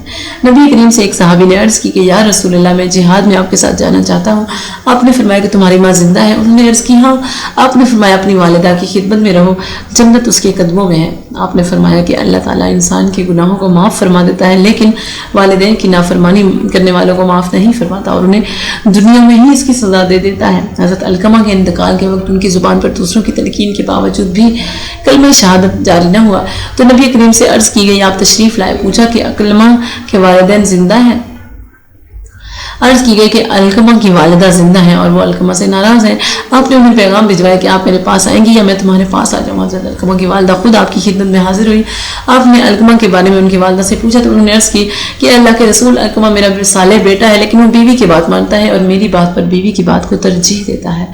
نبی کریم سے ایک صحابی نے عرض کی کہ یا رسول اللہ میں جہاد میں آپ کے ساتھ جانا چاہتا ہوں۔ آپ نے فرمایا کہ تمہاری ماں زندہ ہے؟ انہوں نے عرض کی ہاں۔ آپ نے فرمایا اپنی والدہ کی خدمت میں رہو، جنت اس کے قدموں میں ہے۔ آپ نے فرمایا کہ اللہ تعالیٰ انسان کے گناہوں کو معاف فرما دیتا ہے لیکن والدین کی نافرمانی کرنے والوں کو معاف نہیں فرماتا اور انہیں دنیا میں ہی اس کی سزا دے دیتا ہے۔ حضرت علقمہ کے انتقال کے وقت ان کی زبان پر دوسروں کی تلقین کے باوجود بھی کلمہ شہادت جاری نہ ہوا تو نبی کریم سے عرض کی گئی، آپ تشریف لائے، پوچھا کہ علقمہ کے والدین زندہ ہیں؟ عرض کی گئی کہ علقمہ کی والدہ زندہ ہیں اور وہ علقمہ سے ناراض ہیں، آپ نے انہیں پیغام بھجوایا کہ آپ میرے پاس آئیں گی یا میں تمہارے پاس آ جاؤں۔ حضرت علقمہ کی والدہ خود آپ کی خدمت میں حاضر ہوئی۔ آپ نے علقمہ کے بارے میں ان کی والدہ سے پوچھا تو انہوں نے عرض کی کہ اللہ کے رسول، علقمہ میرا صالح بیٹا ہے لیکن وہ بیوی کی بات مانتا ہے اور میری بات پر بیوی کی بات کو ترجیح دیتا ہے،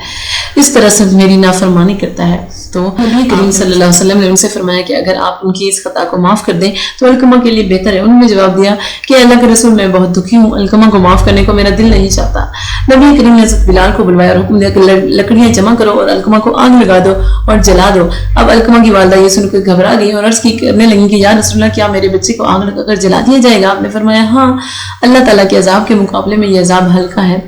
اس طرح سے میری نافرمانی کرتا ہے۔ تو نبی کریم صلی اللہ علیہ وسلم نے ان سے فرمایا کہ اگر آپ ان کی اس خطا کو معاف کر دیں تو علقمہ کے لیے بہتر ہے۔ انہوں نے جواب دیا کہ اللہ کے رسول، میں بہت دکھی ہوں، علقمہ کو معاف کرنے کو میرا دل نہیں چاہتا۔ نبی کریم نے حضرت بلال کو بلوایا اور حکم دیا کہ لکڑیاں جمع کرو اور علقمہ کو آگ لگا دو اور جلا دو۔ اب علقمہ کی والدہ یہ سن کر گھبرا گئی اور عرض کرنے لگی کہ یا رسول اللہ، کیا میرے بچے کو آگ لگا کر جلا دیا جائے گا؟ آپ نے فرمایا ہاں، اللہ تعالیٰ کے عذاب کے مقابلے میں یہ عذاب ہلکا ہے۔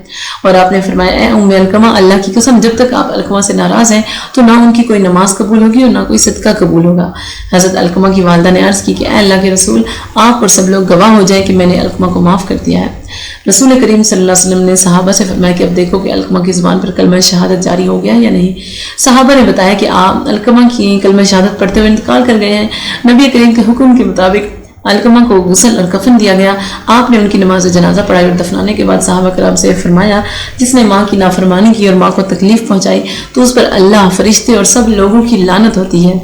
اور آپ نے فرمایا اے ام علقمہ، اللہ کی قسم جب تک آپ علقمہ سے ناراض ہیں تو نہ ان کی کوئی نماز قبول ہوگی اور نہ کوئی صدقہ قبول ہوگا۔ حضرت علقمہ کی والدہ نے عرض کی کہ اے اللہ کے رسول، آپ اور سب لوگ گواہ ہو جائیں کہ میں نے علقمہ کو معاف کر دیا ہے۔ رسول کریم صلی اللہ علیہ وسلم نے صحابہ سے فرمایا کہ اب دیکھو کہ علقمہ کی زبان پر کلمہ شہادت جاری ہو گیا یا نہیں۔ صحابہ نے بتایا کہ آپ علقمہ کی کلمہ شہادت پڑھتے ہوئے انتقال کر گئے ہیں۔ نبی کریم کے حکم کے مطابق علقمہ کو غسل اور کفن دیا گیا۔ آپ نے ان کی نماز جنازہ پڑھائی اور دفنانے کے بعد صحابہ کرام سے فرمایا جس نے ماں کی نافرمانی کی اور ماں کو تکلیف پہنچائی تو اس پر اللہ، فرشتے اور سب لوگوں کی لعنت ہوتی ہے۔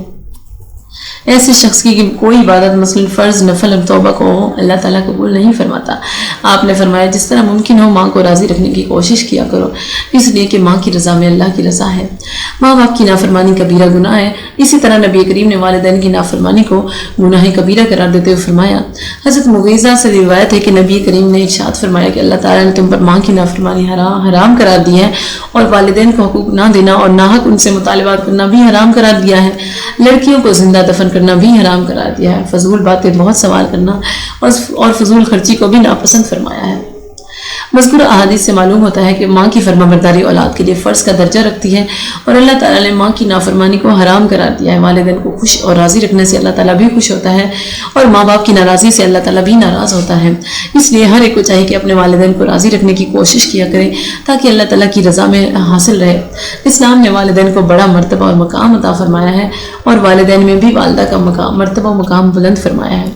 ایسے شخص کی کوئی عبادت مثلا فرض، نفل اور توبہ کو اللہ تعالیٰ قبول نہیں فرماتا۔ آپ نے فرمایا جس طرح ممکن ہو ماں کو راضی رکھنے کی کوشش کیا کرو، اس لیے کہ ماں کی رضا میں اللہ کی رضا ہے۔ ماں باپ کی نافرمانی کبیرہ گناہ ہے۔ اسی طرح نبی کریم نے والدین کی نافرمانی کو گناہ کبیرہ قرار دیتے ہوئے فرمایا۔ حضرت مغیثہ سے روایت ہے کہ نبی کریم نے ارشاد فرمایا کہ اللہ تعالیٰ نے تم پر ماں کی نافرمانی حرام قرار دی ہے اور والدین کو حقوق نہ دینا اور ناحق ان سے مطالبات کرنا بھی حرام قرار دیا ہے۔ لڑکیوں کو زندہ دفن کرنا بھی حرام قرار دیا ہے۔ فضول باتیں بہت سوال کرنا اور فضول خرچی کو بھی ناپسند فرمایا ہے۔ مذکورہ احادیث سے معلوم ہوتا ہے کہ ماں کی فرما برداری اولاد کے لیے فرض کا درجہ رکھتی ہے اور اللہ تعالیٰ نے ماں کی نافرمانی کو حرام قرار دیا ہے۔ والدین کو خوش اور راضی رکھنے سے اللہ تعالیٰ بھی خوش ہوتا ہے اور ماں باپ کی ناراضی سے اللہ تعالیٰ بھی ناراض ہوتا ہے۔ اس لیے ہر ایک کو چاہیے کہ اپنے والدین کو راضی رکھنے کی کوشش کیا کرے تاکہ اللہ تعالیٰ کی رضا میں حاصل رہے۔ اسلام نے والدین کو بڑا مرتبہ اور مقام عطا فرمایا ہے اور والدین میں بھی والدہ کا مرتبہ و مقام بلند فرمایا ہے۔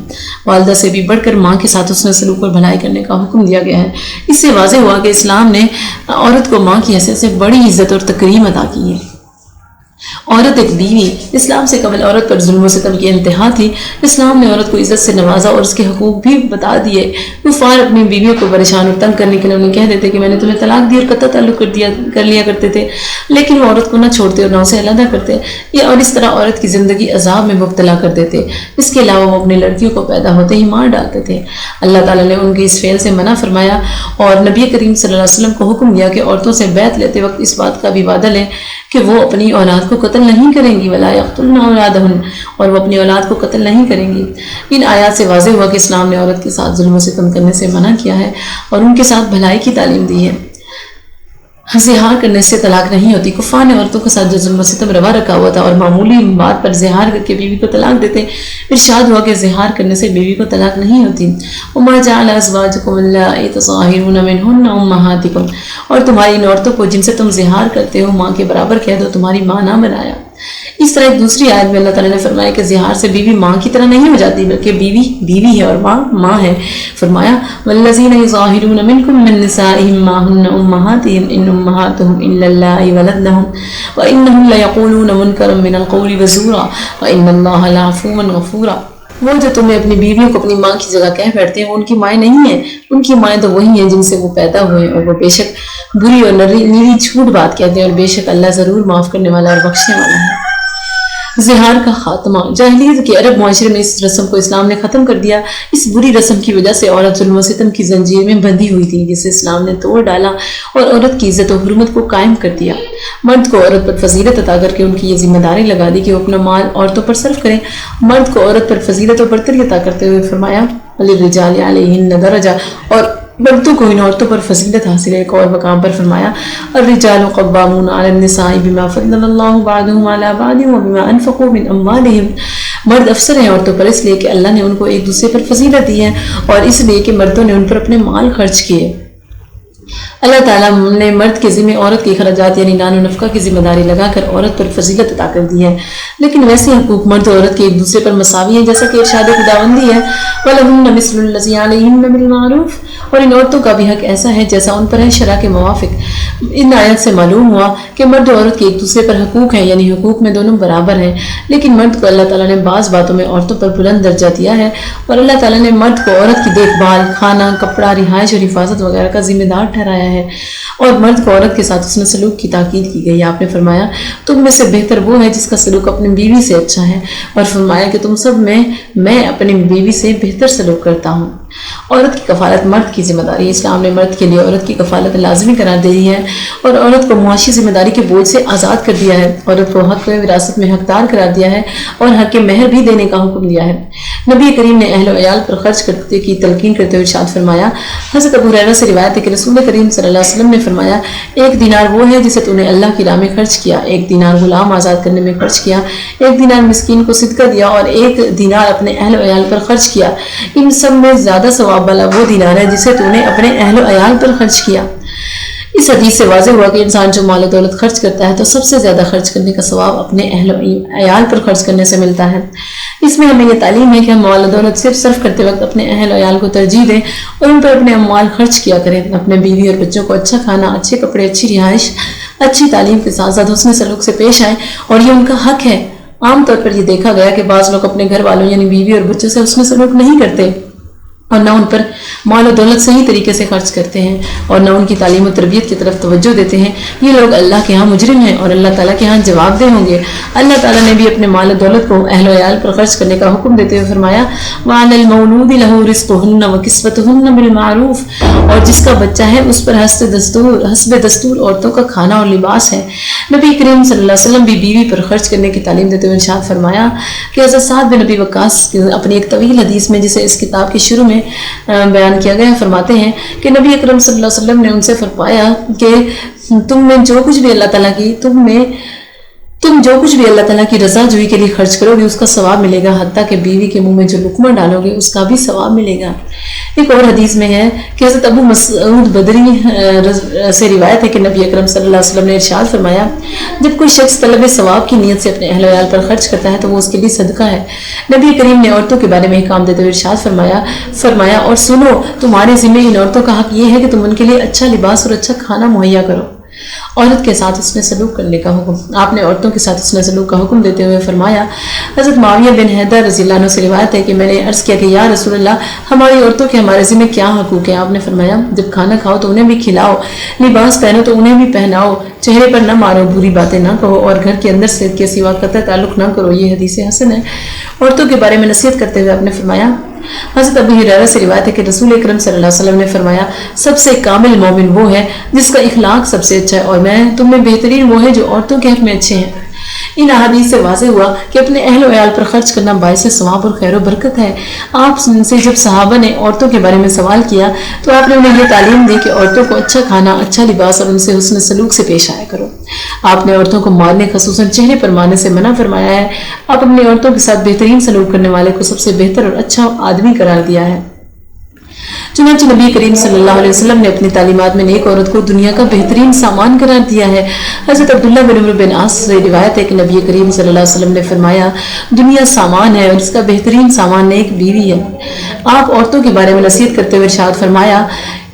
والدہ سے بھی بڑھ کر ماں کے ساتھ حسن سلوک اور بھلائی کرنے کا حکم دیا گیا ہے۔ اس سے واضح ہوا کہ اسلام نے عورت کو ماں کی حیثیت سے بڑی عزت اور تکریم عطا کی ہے۔ عورت ایک بیوی، اسلام سے قبل عورت پر ظلم و ستم کی انتہا تھی۔ اسلام نے عورت کو عزت سے نوازا اور اس کے حقوق بھی بتا دیے۔ کفار اپنی بیویوں کو پریشان اور تنگ کرنے کے لیے انہیں کہہ دیتے کہ میں نے تمہیں طلاق دی اور قطع تعلق کر لیا کرتے تھے، لیکن وہ عورت کو نہ چھوڑتے اور نہ اسے علیحدہ کرتے اور اس طرح عورت کی زندگی عذاب میں مبتلا کر دیتے۔ اس کے علاوہ وہ اپنی لڑکیوں کو پیدا ہوتے ہی مار ڈالتے تھے۔ اللہ تعالیٰ نے ان کے اس فعل سے منع فرمایا اور نبی کریم صلی اللہ علیہ وسلم کو حکم دیا کہ عورتوں سے بیعت لیتے وقت اس بات کا بھی وعدہ لیں کہ وہ اپنی اولاد کو قتل نہیں کریں گی، ولا یقتلن اولادہن، اور وہ اپنی اولاد کو قتل نہیں کریں گی۔ ان آیات سے واضح ہوا کہ اسلام نے عورت کے ساتھ ظلم و ستم کرنے سے منع کیا ہے اور ان کے ساتھ بھلائی کی تعلیم دی ہے۔ زہار کرنے سے طلاق نہیں ہوتی۔ کفار نے عورتوں کے ساتھ جو ظلم و ستم روا رکھا ہوا تھا اور معمولی بات پر زہار کر کے بیوی کو طلاق دیتے، ارشاد ہوا کہ زہار کرنے سے بیوی کو طلاق نہیں ہوتی۔ وَمَا جَعَلَ أَزْوَاجُكُمُ اللَّائِي تُظَاهِرُونَ مِنْهُنَّ أُمَّهَاتِكُمْ، اور تمہاری عورتوں کو جن سے تم زہار کرتے ہو ماں کے برابر کہہ دو، تمہاری ماں نہ بنایا۔ اس طرح ایک دوسری آیت میں اللہ تعالیٰ نے فرمایا کہ زہار سے بیوی ماں کی طرح نہیں ہو جاتی بلکہ بیوی بیوی ہے اور ماں ماں ہے۔ فرمایا وَالَّذِينَ يُظَاهِرُونَ مِنْكُم مِّن نِّسَائِهِم مَّا هُنَّ أُمَّهَاتِهِمْ إِنْ أُمَّهَاتُهُمْ إِلَّا اللَّائِي وَلَدْنَهُمْ وَإِنَّهُمْ لَيَقُولُونَ مُنكَرًا مِّنَ الْقَوْلِ وَزُورًا وَإِنَّ اللَّهَ لَعَفُوٌّ غَفُورٌ۔ وہ جو تمہیں اپنی بیویوں کو اپنی ماں کی جگہ کہہ بیٹھتے ہیں وہ ان کی مائیں نہیں ہیں، ان کی مائیں تو وہی ہیں جن سے وہ پیدا ہوئے ہیں، اور وہ بے شک بری اور نیری جھوٹ بات کہتے ہیں، اور بے شک اللہ ضرور معاف کرنے والا اور بخشنے والا ہے۔ زہار کا خاتمہ۔ جاہلیت کے عرب معاشرے میں اس رسم کو اسلام نے ختم کر دیا۔ اس بری رسم کی وجہ سے عورت ظلم و ستم کی زنجیر میں بندھی ہوئی تھی جسے اسلام نے توڑ ڈالا اور عورت کی عزت و حرمت کو قائم کر دیا۔ مرد کو عورت پر فضیلت عطا کر کے ان کی یہ ذمہ داری لگا دی کہ وہ اپنا مال عورتوں پر صرف کریں۔ مرد کو عورت پر فضیلت و برتری عطا کرتے ہوئے فرمایا للرجال علیہن درجہ، اور مردوں کو ان عورتوں پر فضیلت حاصل ہے۔ ایک اور مقام پر فرمایا الرجال قوامون علی النساء بما فضل اللہ بعضهم علی بعض وبما انفقوا من اموالهم، مرد افسر ہیں عورتوں پر اس لیے کہ اللہ نے ان کو ایک دوسرے پر فضیلت دی ہے اور اس لیے کہ مردوں نے ان پر اپنے مال خرچ کیے۔ اللہ تعالیٰ نے مرد کے ذمہ عورت کے اخراجات یعنی نان و نفقہ کی ذمہ داری لگا کر عورت پر فضیلت عطا کر دی ہے، لیکن ویسے حقوق مرد و عورت کے ایک دوسرے پر مساوی ہیں، جیسا کہ ارشاد خداوندی ہے وَلَهُنَّ مِثْلُ الَّذِي عَلَيْهِنَّ بِالْمَعْرُوفِ، اور ان عورتوں کا بھی حق ایسا ہے جیسا ان پر ہے شرع کے موافق۔ ان آیت سے معلوم ہوا کہ مرد و عورت کے ایک دوسرے پر حقوق ہیں، یعنی حقوق میں دونوں برابر ہیں، لیکن مرد کو اللہ تعالیٰ نے بعض باتوں میں عورتوں پر بلند درجہ دیا ہے، اور اللہ تعالیٰ نے مرد کو عورت کی دیکھ بھال، کھانا، کپڑا، رہائش اور حفاظت وغیرہ کا ذمہ دار ٹھہرایا ہے، اور مرد کو عورت کے ساتھ اس میں سلوک کی تاکید کی گئی۔ آپ نے فرمایا تم میں سے بہتر وہ ہے جس کا سلوک اپنی بیوی سے اچھا ہے، اور فرمایا کہ تم سب میں اپنی بیوی سے بہتر سلوک کرتا ہوں۔ عورت کی کفالت مرد کی ذمہ داری ہے۔ اسلام نے مرد کے لیے عورت کی کفالت لازمی قرار دی ہے اور عورت کو معاشی ذمہ داری کے بوجھ سے آزاد کر دیا ہے۔ عورت کو حق وراثت میں حقدار قرار دیا ہے اور حق مہر بھی دینے کا حکم دیا ہے۔ نبی کریم نے اہل و عیال پر خرچ کرنے کی تلقین کرتے ہوئے ارشاد فرمایا، حضرت ابو ہریرہ سے روایت ہے کہ رسول کریم صلی اللہ علیہ وسلم نے فرمایا، ایک دینار وہ ہے جسے تو نے اللہ کی راہ میں خرچ کیا، ایک دینار غلام آزاد کرنے میں خرچ کیا، ایک دینار مسکین کو صدقہ دیا اور ایک دینار اپنے اہل و عیال پر خرچ کیا۔ ان سب میں زیادہ ثواب والا وہ دینار ہے جسے تو نے اپنے اہل و عیال پر خرچ کیا۔ اس حدیث سے واضح ہوا کہ انسان جو مال و دولت خرچ کرتا ہے تو سب سے زیادہ خرچ کرنے کا ثواب اپنے اہل و عیال پر خرچ کرنے سے ملتا ہے۔ اس میں ہمیں یہ تعلیم ہے کہ ہم مال و دولت صرف کرتے وقت اپنے اہل و عیال کو ترجیح دیں اور ان پر اپنے اموال خرچ کیا کریں، اپنے بیوی اور بچوں کو اچھا کھانا، اچھے کپڑے، اچھی رہائش، اچھی تعلیم کے ساتھ ساتھ حسن سلوک سے پیش آئیں، اور یہ ان کا حق ہے۔ عام طور پر یہ دیکھا گیا کہ بعض لوگ اپنے گھر والوں یعنی بیوی اور بچوں سے حسن سلوک نہیں کرتے اور نہ ان پر مال و دولت صحیح طریقے سے خرچ کرتے ہیں اور نہ ان کی تعلیم و تربیت کی طرف توجہ دیتے ہیں۔ یہ لوگ اللہ کے ہاں مجرم ہیں اور اللہ تعالیٰ کے ہاں جواب دہ ہوں گے۔ اللہ تعالیٰ نے بھی اپنے مال و دولت کو اہل و عیال پر خرچ کرنے کا حکم دیتے ہوئے فرمایا، وَعَلَى الْمَوْلُودِ لَهُ رِزْقُهُنَّ وَكِسْوَتُهُنَّ بِالْمَعْرُوفِ، اور جس کا بچہ ہے اس پر حسب دستور عورتوں کا کھانا اور لباس ہے۔ نبی کریم صلی اللہ علیہ وسلم بھی بیوی پر خرچ کرنے کی تعلیم دیتے ہوئے ارشاد فرمایا کہ حضرت سعد بن ابی وقاص اپنی ایک طویل حدیث میں جسے اس کتاب کے شروع میں بیان کیا گیا فرماتے ہیں کہ نبی اکرم صلی اللہ علیہ وسلم نے ان سے فرمایا کہ تم جو کچھ بھی اللہ تعالیٰ کی رضا جوئی کے لیے خرچ کرو گے اس کا ثواب ملے گا، حتیٰ کہ بیوی کے منہ میں جو لقمہ ڈالو گے اس کا بھی ثواب ملے گا۔ ایک اور حدیث میں ہے کہ حضرت ابو مسعود بدری سے روایت ہے کہ نبی اکرم صلی اللہ علیہ وسلم نے ارشاد فرمایا، جب کوئی شخص طلب ثواب کی نیت سے اپنے اہل و عیال پر خرچ کرتا ہے تو وہ اس کے لیے صدقہ ہے۔ نبی کریم نے عورتوں کے بارے میں احکام دیتے ہوئے ارشاد فرمایا اور سنو، تمہارے ذمہ ان عورتوں کا حق یہ ہے کہ تم ان کے لیے اچھا لباس اور اچھا کھانا مہیا کرو۔ عورت کے ساتھ اس نے سلوک کرنے کا حکم، آپ نے عورتوں کے ساتھ اس نے سلوک کا حکم دیتے ہوئے فرمایا، حضرت معاویہ بن حیدر رضی اللہ عنہ سے روایت ہے کہ میں نے عرض کیا کہ یا رسول اللہ، ہماری عورتوں کے ہمارے ذمہ کیا حقوق ہیں؟ آپ نے فرمایا، جب کھانا کھاؤ تو انہیں بھی کھلاؤ، لباس پہنو تو انہیں بھی پہناؤ، چہرے پر نہ مارو، بری باتیں نہ کہو، اور گھر کے اندر سے کے سوا قطع تعلق نہ کرو۔ یہ حدیث حسن ہے۔ عورتوں کے بارے میں نصیحت کرتے ہوئے آپ نے فرمایا، حضرت ابو ہریرہ سے روایت ہے کہ رسول اکرم صلی اللہ علیہ وسلم نے فرمایا، سب سے کامل مومن وہ ہے جس کا اخلاق سب سے اچھا ہے، اور تم میں بہترین وہ ہے جو عورتوں کے حق میں اچھے ہیں۔ ان احادیث سے واضح ہوا کہ اپنے اہل و عیال پر خرچ کرنا باعث ثواب اور خیر و برکت ہے۔ آپ سے جب صحابہ نے عورتوں کے بارے میں سوال کیا تو آپ نے انہیں یہ تعلیم دی کہ عورتوں کو اچھا کھانا، اچھا لباس اور ان سے حسن سلوک سے پیش آیا کرو۔ آپ نے عورتوں کو مارنے، خصوصاً چہرے پر مارنے سے منع فرمایا ہے۔ آپ اپنی عورتوں کے ساتھ بہترین سلوک کرنے والے کو سب سے بہتر اور اچھا آدمی قرار دیا ہے۔ چنانچہ نبی کریم صلی اللہ علیہ وسلم نے اپنی تعلیمات میں نیک عورت کو دنیا کا بہترین سامان قرار دیا ہے۔ حضرت عبداللہ بن عمرو بن عاص سے روایت ہے کہ نبی کریم صلی اللہ علیہ وسلم نے فرمایا، دنیا سامان ہے اور اس کا بہترین سامان نیک بیوی ہے۔ آپ عورتوں کے بارے میں نصیحت کرتے ہوئے ارشاد فرمایا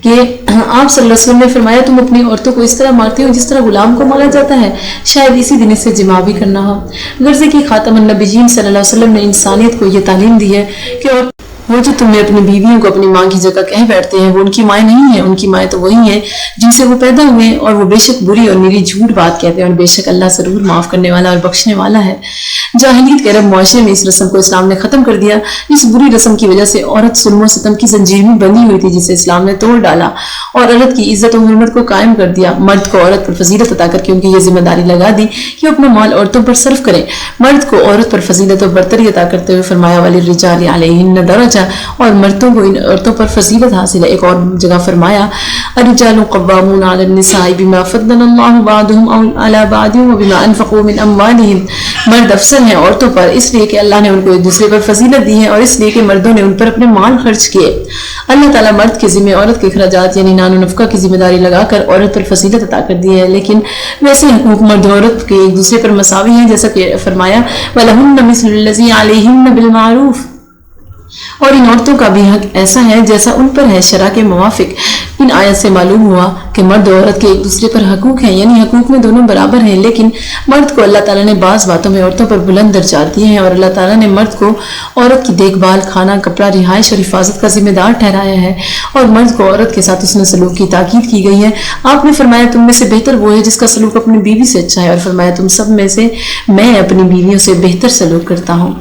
کہ آپ صلی اللہ علیہ وسلم نے فرمایا، تم اپنی عورتوں کو اس طرح مارتے ہو جس طرح غلام کو مارا جاتا ہے، شاید اسی دن اسے جمع بھی کرنا ہو۔ غرض کہ خاتم النبیین صلی اللہ علیہ وسلم نے انسانیت کو یہ تعلیم دی ہے کہ وہ جو تمہیں اپنی بیویوں کو اپنی ماں کی جگہ کہہ بیٹھتے ہیں وہ ان کی مائیں نہیں ہیں، ان کی مائیں تو وہی ہیں جن سے وہ پیدا ہوئے ہیں، اور وہ بے شک بری اور نیری جھوٹ بات کہتے ہیں، اور بے شک اللہ ضرور معاف کرنے والا اور بخشنے والا ہے۔ جاہلیت کے عرب معاشرے میں اس رسم کو اسلام نے ختم کر دیا۔ اس بری رسم کی وجہ سے عورت ظلم و ستم کی زنجیر میں بندھی ہوئی تھی جسے اسلام نے توڑ ڈالا اور عورت کی عزت و حرمت کو قائم کر دیا۔ مرد کو عورت پر فضیلت عطا کر کے ان کی یہ ذمہ داری لگا دی کہ وہ اپنا مال عورتوں پر صرف کریں۔ مرد کو عورت پر فضیلت و برتری عطا کرتے ہوئے فرمایا، وَلِلرِّجَالِ عَلَيْهِنَّ دَرَجَةٌ، دراجہ اور مردوں کو ان عورتوں پر فضیلت حاصل ہے۔ ایک اور جگہ فرمایا الرجال قوامون علی النساء بما فضل اللہ بعضهم علی بعض وبما انفقوا من اموالهم، مرد افضل ہیں عورتوں پر اس لیے کہ اللہ نے ان کو ایک دوسرے پر فضیلت دی ہے اور اس لیے کہ مردوں نے ان پر اپنے مال خرچ کیے۔ اللہ تعالیٰ مرد کے ذمہ عورت کے اخراجات یعنی نان و نفقہ کی ذمہ داری لگا کر عورت پر فضیلت عطا کر دی ہے، لیکن ویسے حقوق مرد و عورت کے ایک دوسرے پر مساوی ہیں، جیسا کہ فرمایا وَلَهُنَّ مِثْلُ الَّذِي عَلَيْهِنَّ بِالْمَعْرُوفِ، اور ان عورتوں کا بھی حق ایسا ہے جیسا ان پر ہے شرع کے موافق۔ ان آیت سے معلوم ہوا کہ مرد و عورت کے ایک دوسرے پر حقوق ہیں، یعنی حقوق میں دونوں برابر ہیں، لیکن مرد کو اللہ تعالیٰ نے بعض باتوں میں عورتوں پر بلند درجات دیے ہیں، اور اللہ تعالیٰ نے مرد کو عورت کی دیکھ بھال، کھانا، کپڑا، رہائش اور حفاظت کا ذمہ دار ٹھہرایا ہے، اور مرد کو عورت کے ساتھ حسن سلوک کی تاکید کی گئی ہے۔ آپ نے فرمایا تم میں سے بہتر وہ ہے جس کا سلوک اپنی بیوی سے اچھا ہے، اور فرمایا تم سب میں سے میں اپنی بیویوں سے بہتر سلوک کرتا ہوں۔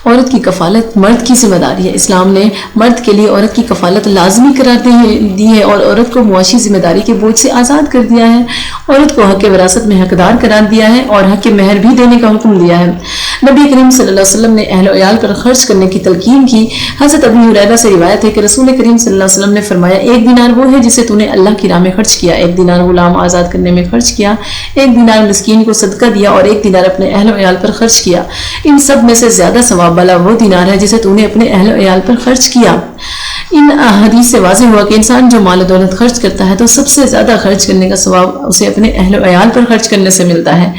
عورت کی کفالت مرد کی ذمہ داری ہے۔ اسلام نے مرد کے لیے عورت کی کفالت لازمی قرار دی ہے اور عورت کو معاشی ذمہ داری کے بوجھ سے آزاد کر دیا ہے۔ عورت کو حق وراثت میں حقدار قرار دیا ہے اور حق مہر بھی دینے کا حکم دیا ہے۔ نبی کریم صلی اللہ علیہ وسلم نے اہل و عیال پر خرچ کرنے کی تلقین کی۔ حضرت ابو ہریرہ سے روایت ہے کہ رسول کریم صلی اللہ علیہ وسلم نے فرمایا ایک دینار وہ ہے جسے تو نے اللہ کی راہ میں خرچ کیا، ایک دینار غلام آزاد کرنے میں خرچ کیا، ایک دینار مسکین کو صدقہ دیا اور ایک دینار اپنے اہل و عیال پر خرچ کیا۔ ان سب میں سے زیادہ ثواب والا وہ دینار ہے جسے تو نے اپنے اہل و عیال پر خرچ کیا۔ ان حدیث سے واضح ہوا کہ انسان جو مال و دولت خرچ کرتا ہے تو سب سے زیادہ خرچ کرنے کا ثواب اسے اپنے اہل و عیال پر خرچ کرنے سے ملتا ہے۔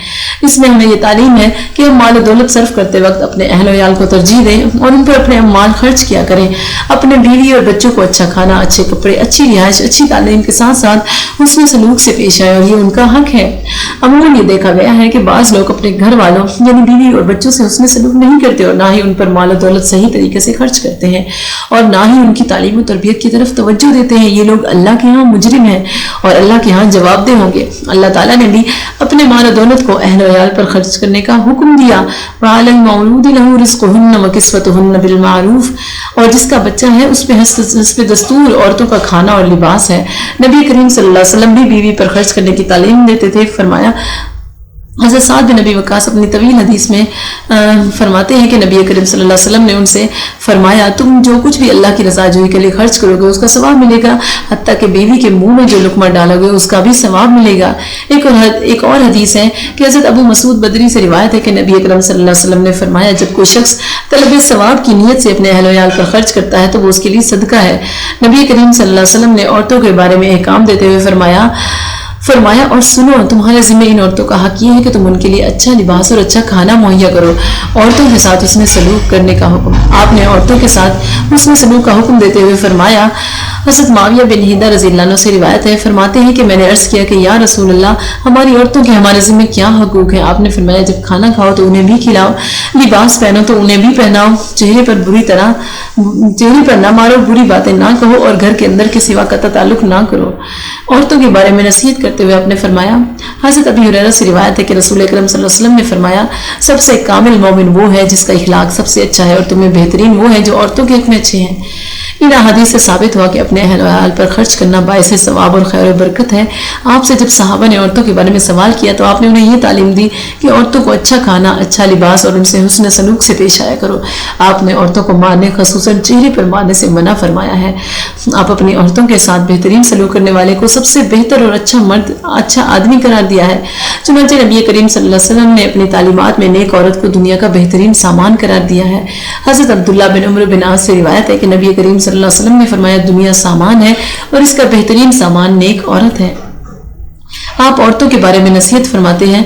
اس میں ہمیں یہ تعلیم ہے کہ ہم مال و دولت صرف کرتے وقت اپنے اہل و عیال کو ترجیح دیں اور ان پر اپنے مال خرچ کیا کریں۔ اپنے بیوی اور بچوں کو اچھا کھانا، اچھے کپڑے، اچھی رہائش، اچھی تعلیم کے ساتھ ساتھ حسن سلوک سے پیش آئے، اور یہ ان کا حق ہے۔ عموماً یہ دیکھا گیا ہے کہ بعض لوگ اپنے گھر والوں یعنی بیوی اور بچوں سے حسن سلوک نہیں کرتے اور نہ ہی ان پر مال و دولت صحیح طریقے سے خرچ کرتے ہیں اور نہ ہی ان کی تعلیم و تربیت کی طرف توجہ دیتے ہیں۔ یہ لوگ اللہ کے ہاں مجرم ہیں اور اللہ کے ہاں جواب دہ ہوں گے۔ اللہ تعالیٰ نے بھی اپنے مال و دولت کو اہل و عیال پر خرچ کرنے کا حکم دیا۔ وَعَلَى الْمَوْلُودِ لَهُ رِزْقُهُنَّ وَكِسْوَتُهُنَّ بِالْمَعْرُوفِ، اور جس کا بچہ ہے اس پہ حسب دستور عورتوں کا کھانا اور لباس ہے۔ نبی کریم صلی اللہ علیہ وسلم بھی بیوی پر خرچ کرنے کی تعلیم دیتے تھے۔ فرمایا حضرت سعد بن ابی وقاص اپنی طویل حدیث میں فرماتے ہیں کہ نبی کریم صلی اللہ علیہ وسلم نے ان سے فرمایا تم جو کچھ بھی اللہ کی رضا جوئی کے لیے خرچ کرو گے اس کا ثواب ملے گا، حتیٰ کہ بیوی کے منہ میں جو لقمہ ڈالو گے اس کا بھی ثواب ملے گا۔ ایک اور حدیث ہے کہ حضرت ابو مسعود بدری سے روایت ہے کہ نبی اکرم صلی اللہ علیہ وسلم نے فرمایا جب کوئی شخص طلب ثواب کی نیت سے اپنے اہل و عیال پر خرچ کرتا ہے تو وہ اس کے لیے صدقہ ہے۔ نبی کریم صلی اللہ علیہ وسلم نے عورتوں کے بارے میں احکام دیتے ہوئے فرمایا اور سنو تمہارے ذمہ ان عورتوں کا حق یہ ہے کہ تم ان کے لیے اچھا لباس اور اچھا کھانا مہیا کرو۔ عورتوں کے ساتھ حسن سلوک کرنے کا حکم، آپ نے عورتوں کے ساتھ حسن سلوک کا حکم دیتے ہوئے فرمایا۔ حضرت معاویہ بن ہیدہ رضی اللہ عنہ سے روایت ہے، فرماتے ہیں کہ میں نے عرض کیا کہ یا رسول اللہ ہماری عورتوں کے ہمارے ذمہ کیا حقوق ہیں؟ آپ نے فرمایا جب کھانا کھاؤ تو انہیں بھی کھلاؤ، لباس پہنو تو انہیں بھی پہناؤ، چہرے پر نہ مارو، بری باتیں نہ کہو اور گھر کے اندر کے سوا قطع تعلق نہ کرو۔ عورتوں کے بارے میں نصیحت کرتے ہوئے آپ نے فرمایا، حضرت ابی ہریرہ سے روایت ہے کہ رسول اکرم صلی اللہ علیہ وسلم نے فرمایا سب سے کامل مومن وہ ہے جس کا اخلاق سب سے اچھا ہے اور تمہیں بہترین وہ ہے جو عورتوں کے حق میں اچھے ہیں۔ ان احادیث سے ثابت ہوا کہ اپنے اہل و عیال پر خرچ کرنا باعث ثواب اور خیر و برکت ہے۔ آپ سے جب صحابہ نے عورتوں کے بارے میں سوال کیا تو آپ نے انہیں یہ تعلیم دی کہ عورتوں کو اچھا کھانا، اچھا لباس اور ان سے حسن سلوک سے پیش آیا کرو۔ آپ نے عورتوں کو مارنے، خصوصاً چہرے پر مارنے سے منع فرمایا ہے۔ آپ اپنی عورتوں کے ساتھ بہترین سلوک کرنے والے کو سب سے بہتر اور اچھا مرد، اچھا آدمی قرار دیا ہے۔ چنانچہ نبی کریم صلی اللہ علیہ وسلم نے اپنی تعلیمات میں نیک عورت کو دنیا کا بہترین سامان قرار دیا ہے۔ حضرت عبداللہ بن عمر بن عاص سے روایت ہے کہ نبی کریم صلی اللہ علیہ وسلم نے فرمایا دنیا سامان ہے اور اس کا بہترین سامان نیک عورت ہے۔ آپ عورتوں کے بارے میں نصیحت فرماتے ہیں،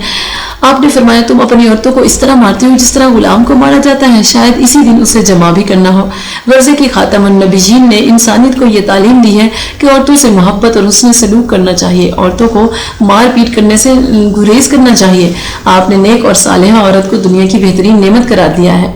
آپ نے فرمایا تم اپنی عورتوں کو اس طرح مارتے ہو جس طرح غلام کو مارا جاتا ہے، شاید اسی دن اسے جمع بھی کرنا ہو۔ غرضے کی خاتم النبیین نے انسانیت کو یہ تعلیم دی ہے کہ عورتوں سے محبت اور حسن سلوک کرنا چاہیے، عورتوں کو مار پیٹ کرنے سے گریز کرنا چاہیے۔ آپ نے نیک اور صالحہ عورت کو دنیا کی بہترین نعمت قرار دیا ہے۔